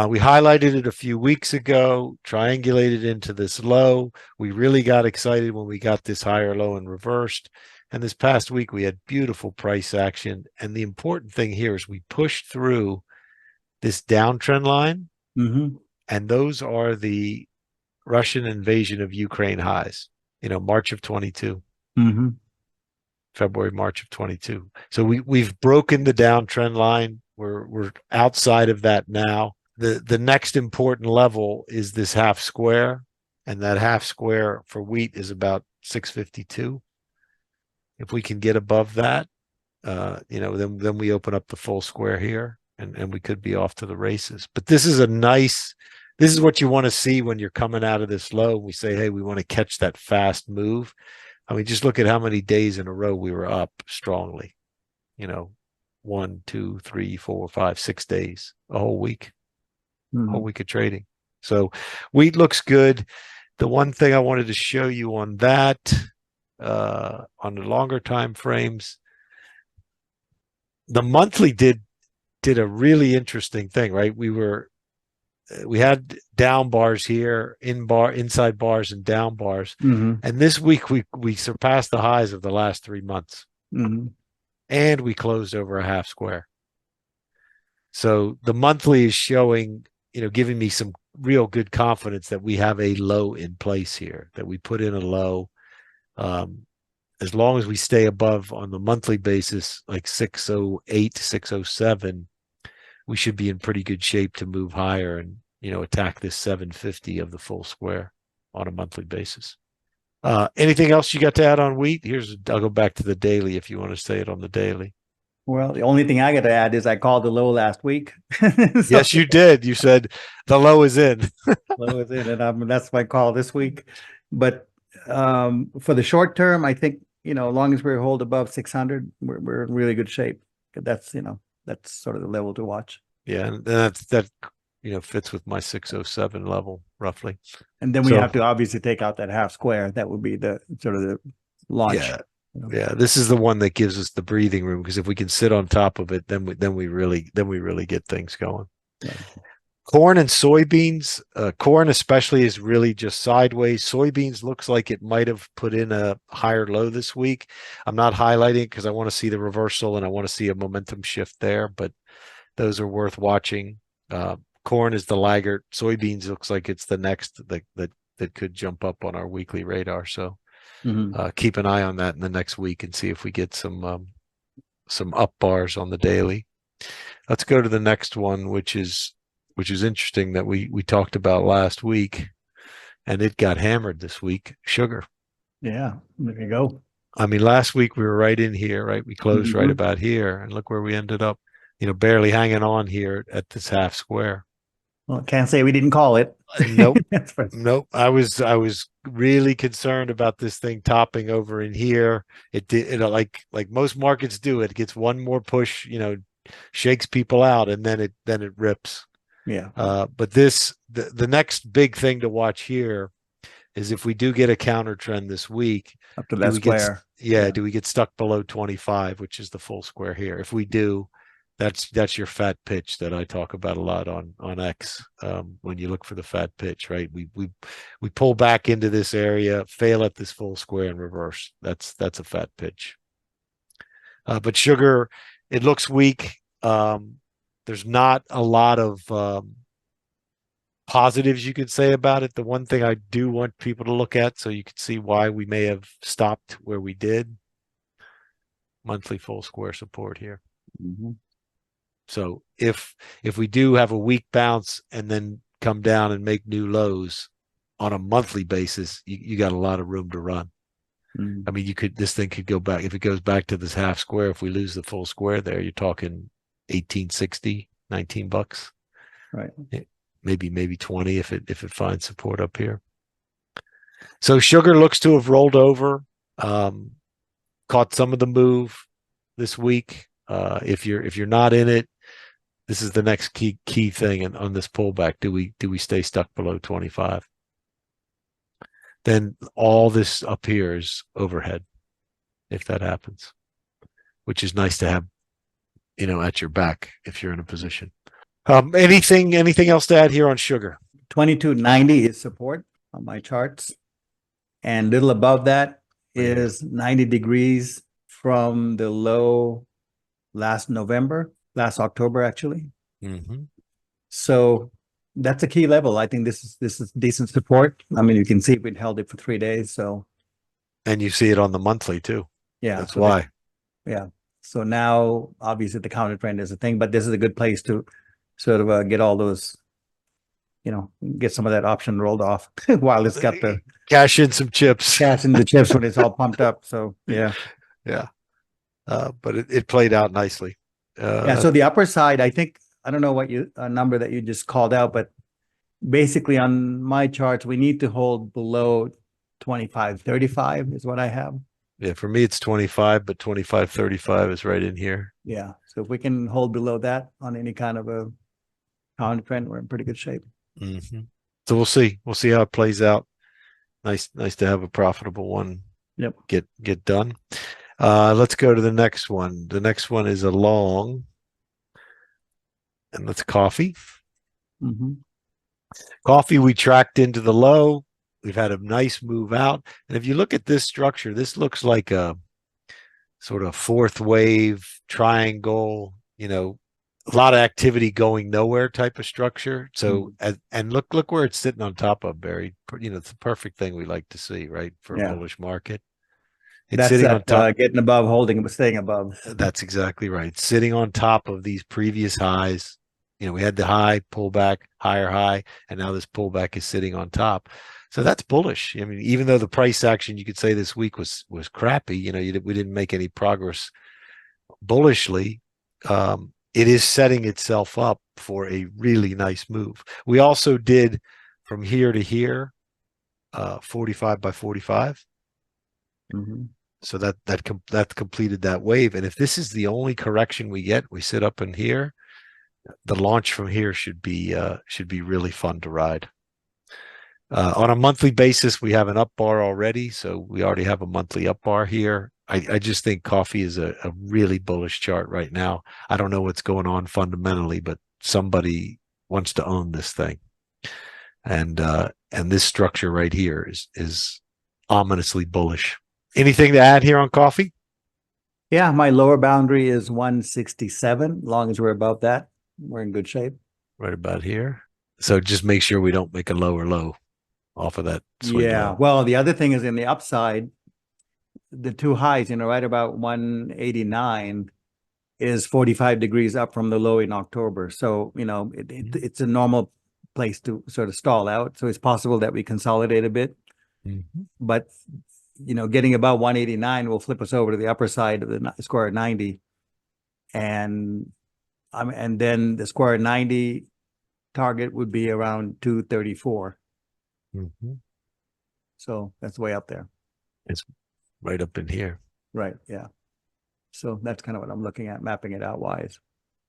We highlighted it a few weeks ago, triangulated into this low. We really got excited when we got this higher low and reversed. And this past week, we had beautiful price action. And the important thing here is we pushed through this downtrend line. Mm-hmm. And those are the Russian invasion of Ukraine highs, March of 22. Mm-hmm. February, March of 22. So we've broken the downtrend line. We're outside of that now. The next important level is this half square, and that half square for wheat is about 652. If we can get above that, then we open up the full square here, and we could be off to the races. But this is what you want to see when you're coming out of this low. We say, hey, we want to catch that fast move. I mean, just look at how many days in a row we were up strongly. 1, 2, 3, 4, 5, 6 days, a whole week. Whole week of trading. So wheat looks good. The one thing I wanted to show you on that, on the longer time frames, the monthly did a really interesting thing, right? We had down bars here, inside bars and down bars. Mm-hmm. And this week we surpassed the highs of the last 3 months. Mm-hmm. And we closed over a half square. So the monthly is showing, giving me some real good confidence that we have a low in place here, that we put in a low. As long as we stay above on the monthly basis, like 608, 607, we should be in pretty good shape to move higher and, attack this 750 of the full square on a monthly basis. Anything else you got to add on wheat? I'll go back to the daily if you want to say it on the daily. Well, the only thing I got to add is I called the low last week. Yes, you did. You said the low is in. Low is in, and that's my call this week. But for the short term, I think, as long as we hold above 600, we're in really good shape. That's sort of the level to watch. Yeah, and that fits with my 607 level roughly. And then we have to obviously take out that half square. That would be the sort of the launch. Yeah. Yeah, this is the one that gives us the breathing room, because if we can sit on top of it, then we really get things going. Yeah. Corn and soybeans, corn especially is really just sideways. Soybeans looks like it might have put in a higher low this week. I'm not highlighting it because I want to see the reversal and I want to see a momentum shift there, but those are worth watching. Corn is the laggard. Soybeans looks like it's the next that could jump up on our weekly radar. So keep an eye on that in the next week and see if we get some up bars on the daily. Let's go to the next one, which is interesting, that we talked about last week, and it got hammered this week. Sugar. Yeah, there you go. I mean, last week we were right in here, right? We closed right about here, and look where we ended up. Barely hanging on here at this half square. Well, can't say we didn't call it. Nope. Nope. I was really concerned about this thing topping over in here. It did, like most markets do. It gets one more push, shakes people out, and then it rips. Yeah. But the next big thing to watch here is if we do get a counter trend this week, up to that square. Do we get stuck below 25, which is the full square here? If we do, that's your fat pitch that I talk about a lot on X. When you look for the fat pitch, right? We pull back into this area, fail at this full square, and reverse. That's a fat pitch. But sugar, it looks weak. There's not a lot of positives you could say about it. The one thing I do want people to look at, so you can see why we may have stopped where we did, monthly full square support here. So if we do have a weak bounce and then come down and make new lows on a monthly basis, you got a lot of room to run. I mean, this thing could go back. If it goes back to this half square, if we lose the full square there, you're talking 1860, $19. Right. Maybe 20 if it finds support up here. So sugar looks to have rolled over, caught some of the move this week. If you're not in it, this is the next key thing on this pullback. Do we stay stuck below 25? Then all this up here is overhead if that happens, which is nice to have, at your back if you're in a position. Anything else to add here on sugar? 2290 is support on my charts. And little above that Right here. is 90 degrees from the low last October, actually. Mm-hmm. So that's a key level. I think this is decent support. I mean, you can see we held it for 3 days. So And you see it on the monthly too. yeah, That's so why. yeah. So now obviously the counter trend is a thing, but this is a good place to sort of get all those, get some of that option rolled off while it's got the Cash in some chips. cash in the chips when it's all pumped up. So yeah. Yeah. But it played out nicely. Yeah. So the upper side, I think, I don't know what number that you just called out, but basically on my charts, we need to hold below 25.35 is what I have. Yeah, for me it's 25, but 25.35 is right in here. Yeah. So if we can hold below that on any kind of a counter trend, we're in pretty good shape. Mm-hmm. So we'll see. We'll see how it plays out. Nice to have a profitable one. Yep. Get done. Let's go to the next one. The next one is a long, and that's coffee. Mm-hmm. Coffee, we tracked into the low. We've had a nice move out. And if you look at this structure, this looks like a sort of fourth wave triangle, a lot of activity going nowhere type of structure. So, and look where it's sitting on top of, Barry. It's the perfect thing we like to see, right? For a bullish market. It's sitting on top. Getting above, holding, but staying above. That's exactly right. It's sitting on top of these previous highs. We had the high pullback, higher high, and now this pullback is sitting on top. So that's bullish. I mean, even though the price action you could say this week was crappy, we didn't make any progress bullishly. It is setting itself up for a really nice move. We also did from here to here, 45 by 45. Mm-hmm. So that completed that wave. And if this is the only correction we get, we sit up in here. The launch from here should be really fun to ride. On a monthly basis, we have an up bar already, so we already have a monthly up bar here. I just think coffee is a really bullish chart right now. I don't know what's going on fundamentally, but somebody wants to own this thing, and this structure right here is ominously bullish. Anything to add here on coffee? Yeah, my lower boundary is 167. As long as we're above that, we're in good shape. Right about here. So just make sure we don't make a lower low off of that swing low. Well, the other thing is in the upside, the two highs, right about 189 is 45 degrees up from the low in October. So, it's a normal place to sort of stall out. So it's possible that we consolidate a bit. Mm-hmm. But, getting above 189 will flip us over to the upper side of the square 90. And then the square 90 target would be around 234. Mm-hmm. So that's way up there. It's right up in here. Right. Yeah. So that's kind of what I'm looking at, mapping it out wise.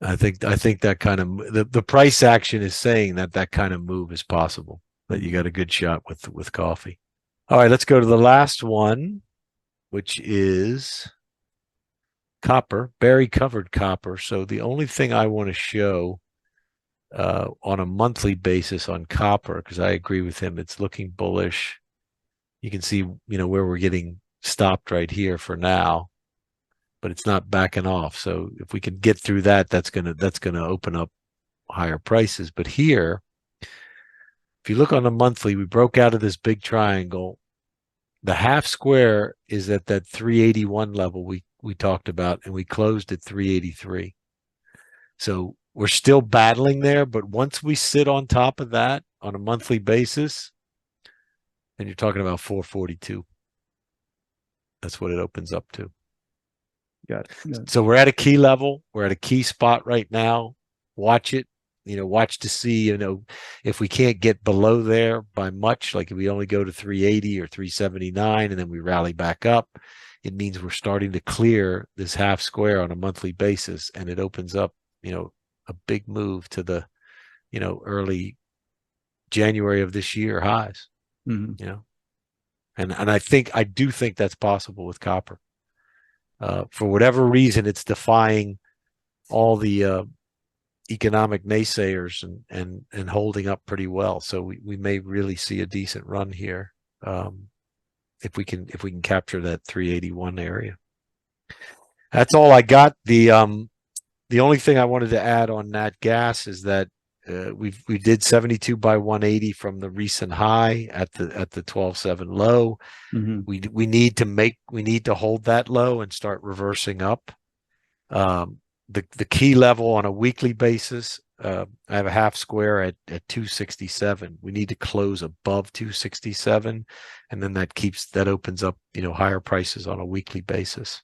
I think that kind of the price action is saying that kind of move is possible, that you got a good shot with coffee. All right, let's go to the last one, which is copper. Barry covered copper. So the only thing I want to show on a monthly basis on copper, because I agree with him, it's looking bullish. You can see, where we're getting stopped right here for now, but it's not backing off. So if we can get through that, that's gonna open up higher prices. But here, if you look on the monthly, we broke out of this big triangle. The half square is at that 381 level we talked about, and we closed at 383. So we're still battling there, but once we sit on top of that on a monthly basis, and you're talking about 442. That's what it opens up to. Got it. So we're at a key level. We're at a key spot right now. Watch it. Watch to see, if we can't get below there by much, like if we only go to 380 or 379 and then we rally back up, it means we're starting to clear this half square on a monthly basis, and it opens up, a big move to the, early January of this year highs. Mm-hmm. And I do think that's possible with copper. For whatever reason, it's defying all the economic naysayers and holding up pretty well. So we may really see a decent run here if we can capture that 381 area. That's all I got. The only thing I wanted to add on nat gas is that we did 72 by 180 from the recent high at the 12.7 low. Mhm. We need to hold that low and start reversing up. The key level on a weekly basis, I have a half square at 267. We need to close above 267, and then that opens up higher prices on a weekly basis.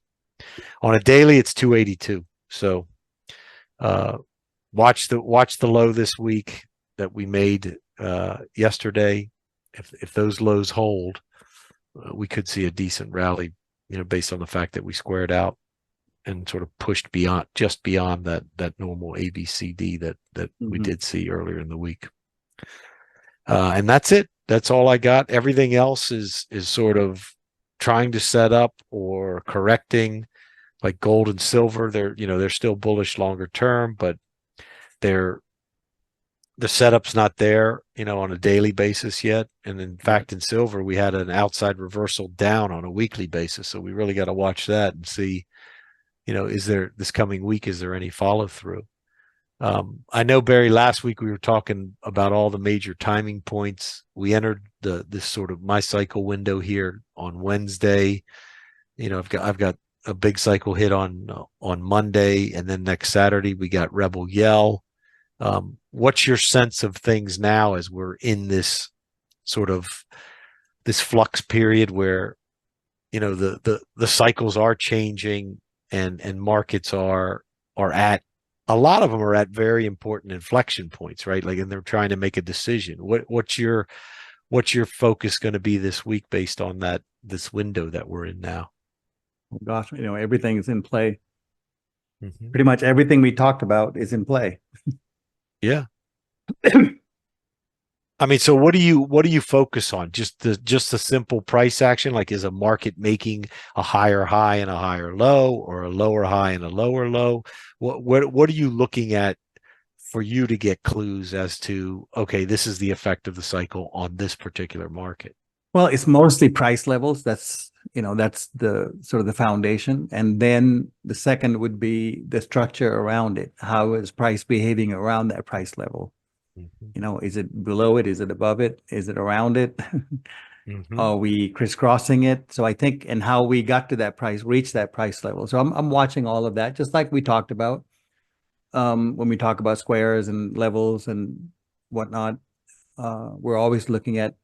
On a daily, it's 282. So watch the low this week that we made yesterday. If those lows hold, we could see a decent rally, based on the fact that we squared out and sort of pushed beyond that normal ABCD that we did see earlier in the week. And that's it. That's all I got. Everything else is sort of trying to set up or correcting, like gold and silver. They're still bullish longer term, but the setup's not there, on a daily basis yet. And in fact, in silver, we had an outside reversal down on a weekly basis. So we really got to watch that and see, this coming week, is there any follow through? I know, Barry, last week we were talking about all the major timing points. We entered this sort of my cycle window here on Wednesday. I've got a big cycle hit on Monday, and then next Saturday we got Rebel Yell. What's your sense of things now as we're in this sort of this flux period where the cycles are changing and markets are at, a lot of them are at very important inflection points, right? Like, and they're trying to make a decision. What's your focus going to be this week based on this window that we're in now? Oh, gosh, everything is in play. Mm-hmm. Pretty much everything we talked about is in play. Yeah. I mean, so what do you focus on? Just the simple price action? Like, is a market making a higher high and a higher low, or a lower high and a lower low? What are you looking at for you to get clues as to, okay, this is the effect of the cycle on this particular market? Well, it's mostly price levels. That's the sort of the foundation. And then the second would be the structure around it. How is price behaving around that price level? Mm-hmm. Is it below it? Is it above it? Is it around it? Mm-hmm. Are we crisscrossing it? So I think, and how we got to that price, reach that price level. So I'm watching all of that, just like we talked about when we talk about squares and levels and whatnot. We're always looking at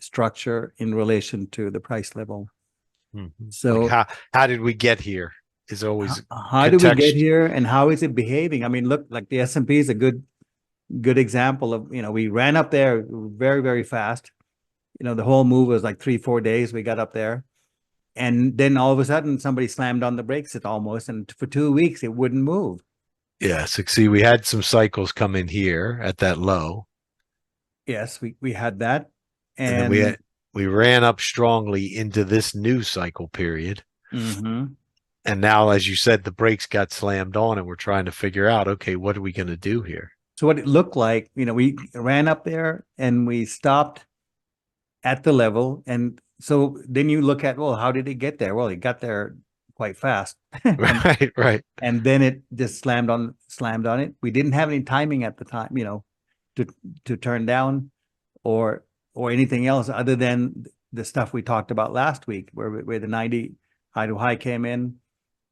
structure in relation to the price level. Mm-hmm. So like how did we get here is always how did we get here, and how is it behaving? I mean, look, like the S&P is a good example of, we ran up there very, very fast. The whole move was like 3-4 days. We got up there, and then all of a sudden somebody slammed on the brakes and for 2 weeks it wouldn't move. Yeah. So see, we had some cycles come in here at that low. Yes, we had that. And then we ran up strongly into this new cycle period. Mm-hmm. And now, as you said, the brakes got slammed on, and we're trying to figure out, okay, what are we going to do here? So what it looked like, we ran up there and we stopped at the level. And so then you look at, well, how did it get there? Well, it got there quite fast. Right. And then it just slammed on it. We didn't have any timing at the time, to turn down or anything else other than the stuff we talked about last week, where the 90 high to high came in,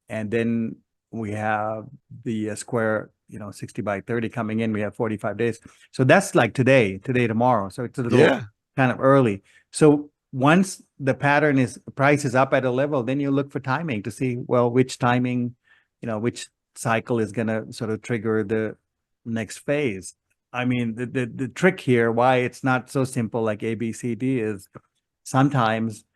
and then we have the square, 60 by 30 coming in. We have 45 days. So that's like today, tomorrow. So it's a little kind of early. So once the price is up at a level, then you look for timing to see, well, which timing, which cycle is going to sort of trigger the next phase. I mean, the trick here, why it's not so simple like ABCD, is sometimes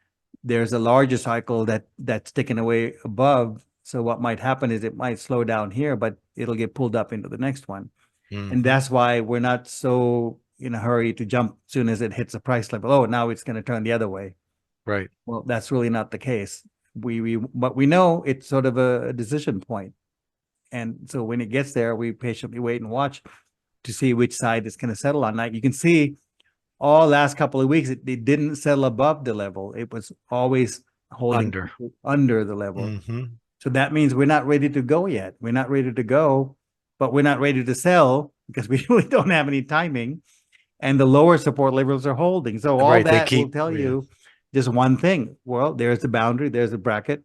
there's a larger cycle that's ticking away above. So what might happen is it might slow down here, but it'll get pulled up into the next one. Mm-hmm. And that's why we're not so in a hurry to jump as soon as it hits a price level. Oh, now it's going to turn the other way. Right. Well, that's really not the case. but we know it's sort of a decision point. And so when it gets there, we patiently wait and watch to see which side it's going to settle on. Now you can see all last couple of weeks, it didn't settle above the level. It was always holding under the level. Mm-hmm. So that means we're not ready to go yet. We're not ready to go, but we're not ready to sell because we really don't have any timing. And the lower support levels are holding. So all Right, that will tell you just one thing. Well, there's the boundary, there's the bracket.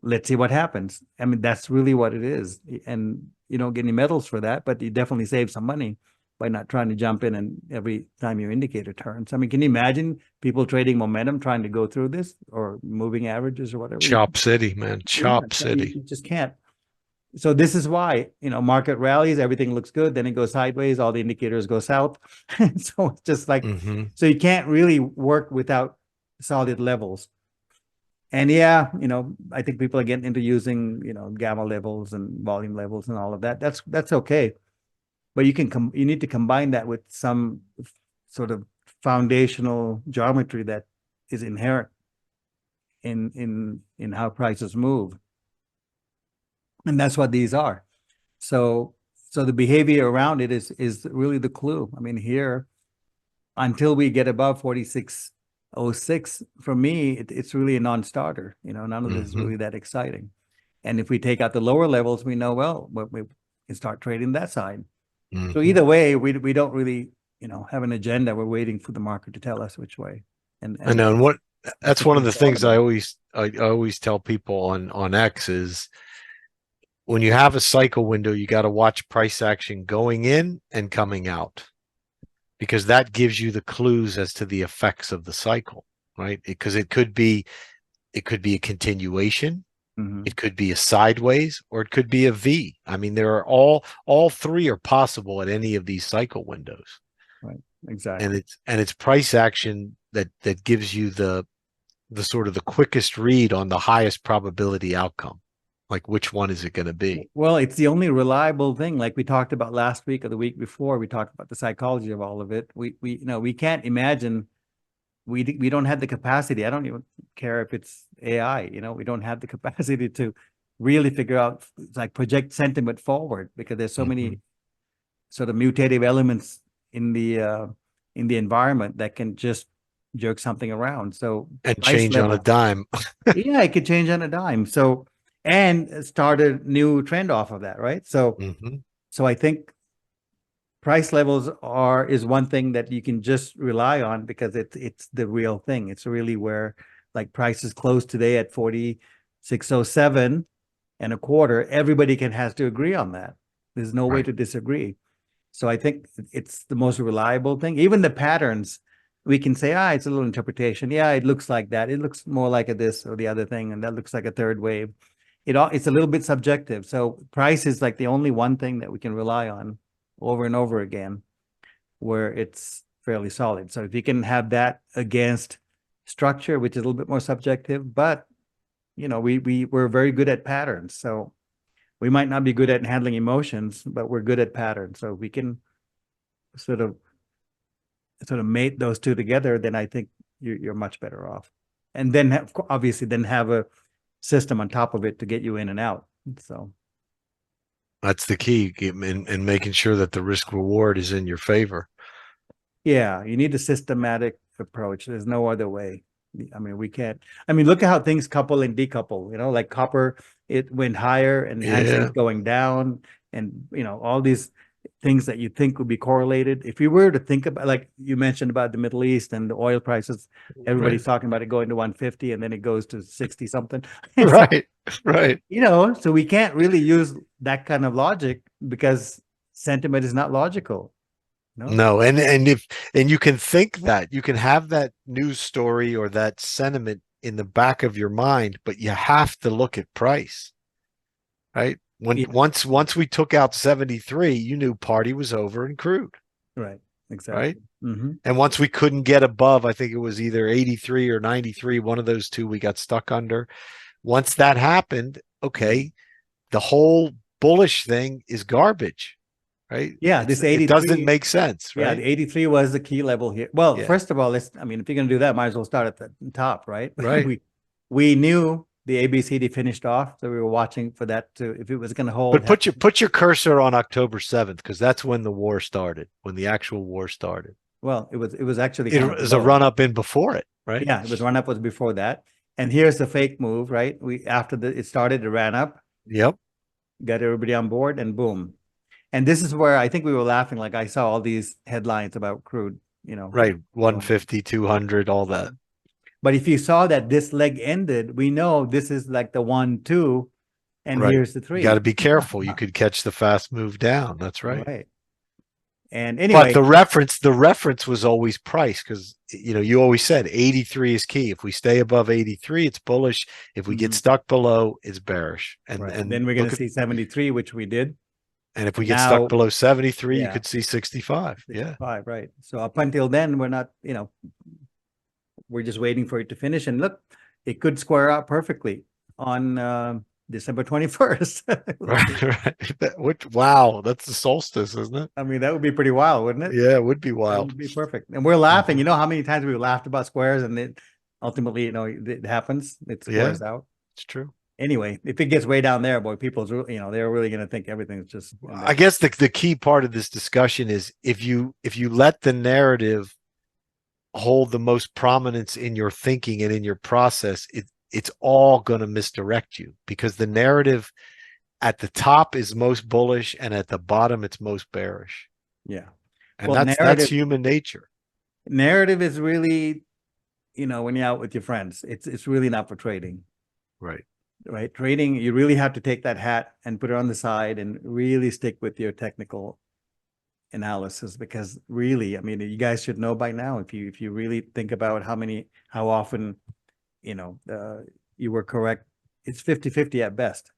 Let's see what happens. I mean, that's really what it is. And you don't get any medals for that, but you definitely save some money by not trying to jump in and every time your indicator turns. I mean, can you imagine people trading momentum trying to go through this or moving averages or whatever? Chop City, man. Chop City. You just can't. So this is why, market rallies, everything looks good, then it goes sideways, all the indicators go south. So it's just like, so you can't really work without solid levels. And yeah, I think people are getting into using, gamma levels and volume levels and all of that. That's okay. But you need to combine that with some sort of foundational geometry that is inherent in how prices move. And that's what these are. So the behavior around it is really the clue. I mean, here, until we get above 46.06, for me, it's really a non-starter. None of this is really that exciting. And if we take out the lower levels, we know, well, we can start trading that side. So either way, we don't really, have an agenda. We're waiting for the market to tell us which way. And I know, and that's one of the things I always tell people on X is when you have a cycle window, you got to watch price action going in and coming out, because that gives you the clues as to the effects of the cycle, right? Because it could be a continuation, it could be a sideways, or it could be a V. I mean, there are all three are possible at any of these cycle windows. Right. Exactly. And it's price action that gives you the sort of the quickest read on the highest probability outcome. Like, which one is it going to be? Well, it's the only reliable thing. Like we talked about last week or the week before, we talked about the psychology of all of it. We can't imagine. We don't have the capacity. I don't even care if it's AI. We don't have the capacity to really figure out, like, project sentiment forward, because there's so many sort of mutative elements in the environment that can just jerk something around. So and change on a dime. Yeah, it could change on a dime. So and start a new trend off of that, right? So so I think price levels is one thing that you can just rely on, because it's the real thing. It's really where, like, prices closed today at 46.07 and a quarter. Everybody has to agree on that. There's no way to disagree. So I think it's the most reliable thing. Even the patterns, we can say, it's a little interpretation. Yeah, it looks like that. It looks more like this or the other thing, and that looks like a third wave. It's a little bit subjective. So price is like the only one thing that we can rely on over and over again, where it's fairly solid. So if you can have that against structure, which is a little bit more subjective, but we're very good at patterns. So we might not be good at handling emotions, but we're good at patterns. So if we can sort of mate those two together, then I think you're much better off. And then obviously have a system on top of it to get you in and out. So that's the key, in making sure that the risk reward is in your favor. Yeah, you need a systematic approach. There's no other way. I mean, we can't. I mean, look at how things couple and decouple. Like copper, it went higher and it's going down, and all these things that you think would be correlated. If you were to think about, like you mentioned about the Middle East and the oil prices, everybody's talking about it going to 150 and then it goes to 60 something. Right. So we can't really use that kind of logic because sentiment is not logical. No, and you can think that you can have that news story or that sentiment in the back of your mind, but you have to look at price, right? Once we took out 73, you knew party was over in crude. Right. Exactly. Right. And once we couldn't get above, I think it was either 83 or 93, one of those two we got stuck under. Once that happened, okay, the whole bullish thing is garbage. Right. Yeah, this 83 it doesn't make sense. Right. Yeah, the 83 was the key level here. Well, first of all, if you're going to do that, might as well start at the top, right? Right. We knew the ABCD finished off. So we were watching for that to, if it was going to hold. But put your cursor on October 7th, because that's when the war started, when the actual war started. Well, it was actually It was a run up in before it, right? Yeah, it was run up was before that. And here's the fake move, right? After it started, it ran up. Yep. Got everybody on board, and boom. And this is where I think we were laughing. Like I saw all these headlines about crude, Right. 150, 200, all that. But if you saw that this leg ended, we know this is like the 1-2, and Right. here's the 3. You got to be careful. You could catch the fast move down. That's right. Right. And anyway, but the reference was always price, because you always said 83 is key. If we stay above 83, it's bullish. If we get stuck below, it's bearish. And then we're going to see 73, which we did. And if we get stuck below 73, yeah, you could see 65. 65, yeah. Right. So up until then, we're not, we're just waiting for it to finish. And look, it could square out perfectly on December 21st. Right. Wow. That's the solstice, isn't it? I mean, that would be pretty wild, wouldn't it? Yeah, it would be wild. It would be perfect. And we're laughing. You know how many times we laughed about squares, and it ultimately, it happens. It squares out. It's true. Anyway, if it gets way down there, boy, people's, they're really going to think everything's just. I guess the key part of this discussion is if you let the narrative hold the most prominence in your thinking and in your process, it's all going to misdirect you, because the narrative at the top is most bullish and at the bottom it's most bearish. Yeah. And that's human nature. Narrative is really, when you're out with your friends, it's really not for trading. Right. Right. Trading, you really have to take that hat and put it on the side and really stick with your technical analysis, because really, I mean, you guys should know by now, if you really think about how often, you were correct, it's 50-50 at best,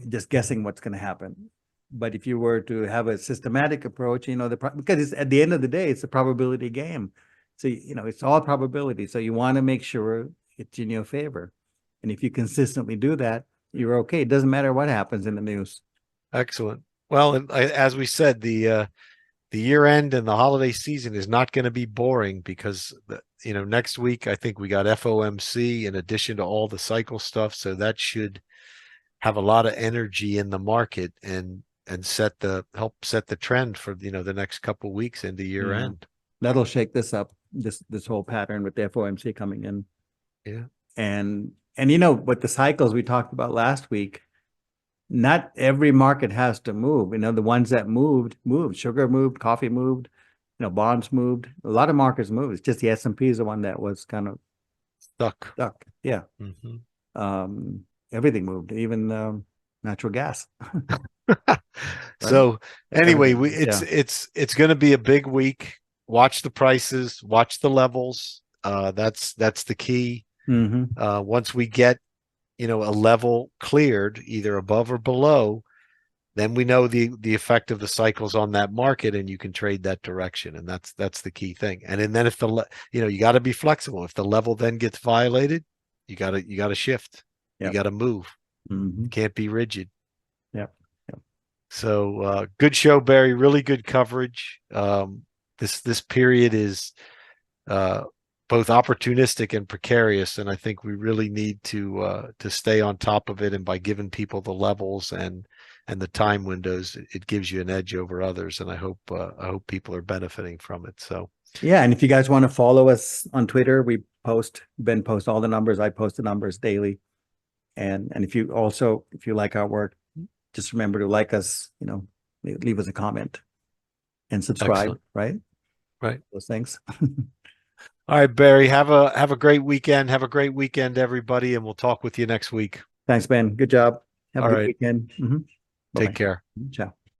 just guessing what's going to happen. But if you were to have a systematic approach, because at the end of the day, it's a probability game. So, it's all probability. So you want to make sure it's in your favor. And if you consistently do that, you're okay. It doesn't matter what happens in the news. Excellent. Well, as we said, the year end and the holiday season is not going to be boring, because next week I think we got FOMC in addition to all the cycle stuff, so that should have a lot of energy in the market and help set the trend for the next couple of weeks into year end. That'll shake this up, this whole pattern with the FOMC coming in. Yeah. And with the cycles we talked about last week, not every market has to move. The ones that moved. Sugar moved, coffee moved, bonds moved. A lot of markets moved. It's just the S&P is the one that was kind of stuck. Yeah. Mm-hmm. Everything moved, even natural gas. So anyway, it's going to be a big week. Watch the prices, watch the levels. That's the key. Mm-hmm. Once we get, a level cleared, either above or below, then we know the effect of the cycles on that market, and you can trade that direction. And that's the key thing. And then if you got to be flexible. If the level then gets violated, you got to shift. Yep. You got to move. Mm-hmm. You can't be rigid. Yep. So good show, Barry. Really good coverage. This period is both opportunistic and precarious, and I think we really need to stay on top of it. And by giving people the levels and the time windows, it gives you an edge over others. And I hope people are benefiting from it. So yeah, and if you guys want to follow us on Twitter, Ben posts all the numbers. I post the numbers daily. And if you like our work, just remember to like us. Leave us a comment and subscribe. Excellent. Right. Those things. All right, Barry, have a great weekend. Have a great weekend, everybody, and we'll talk with you next week. Thanks, Ben. Good job. Have a good weekend. Mm-hmm. Take care. Ciao.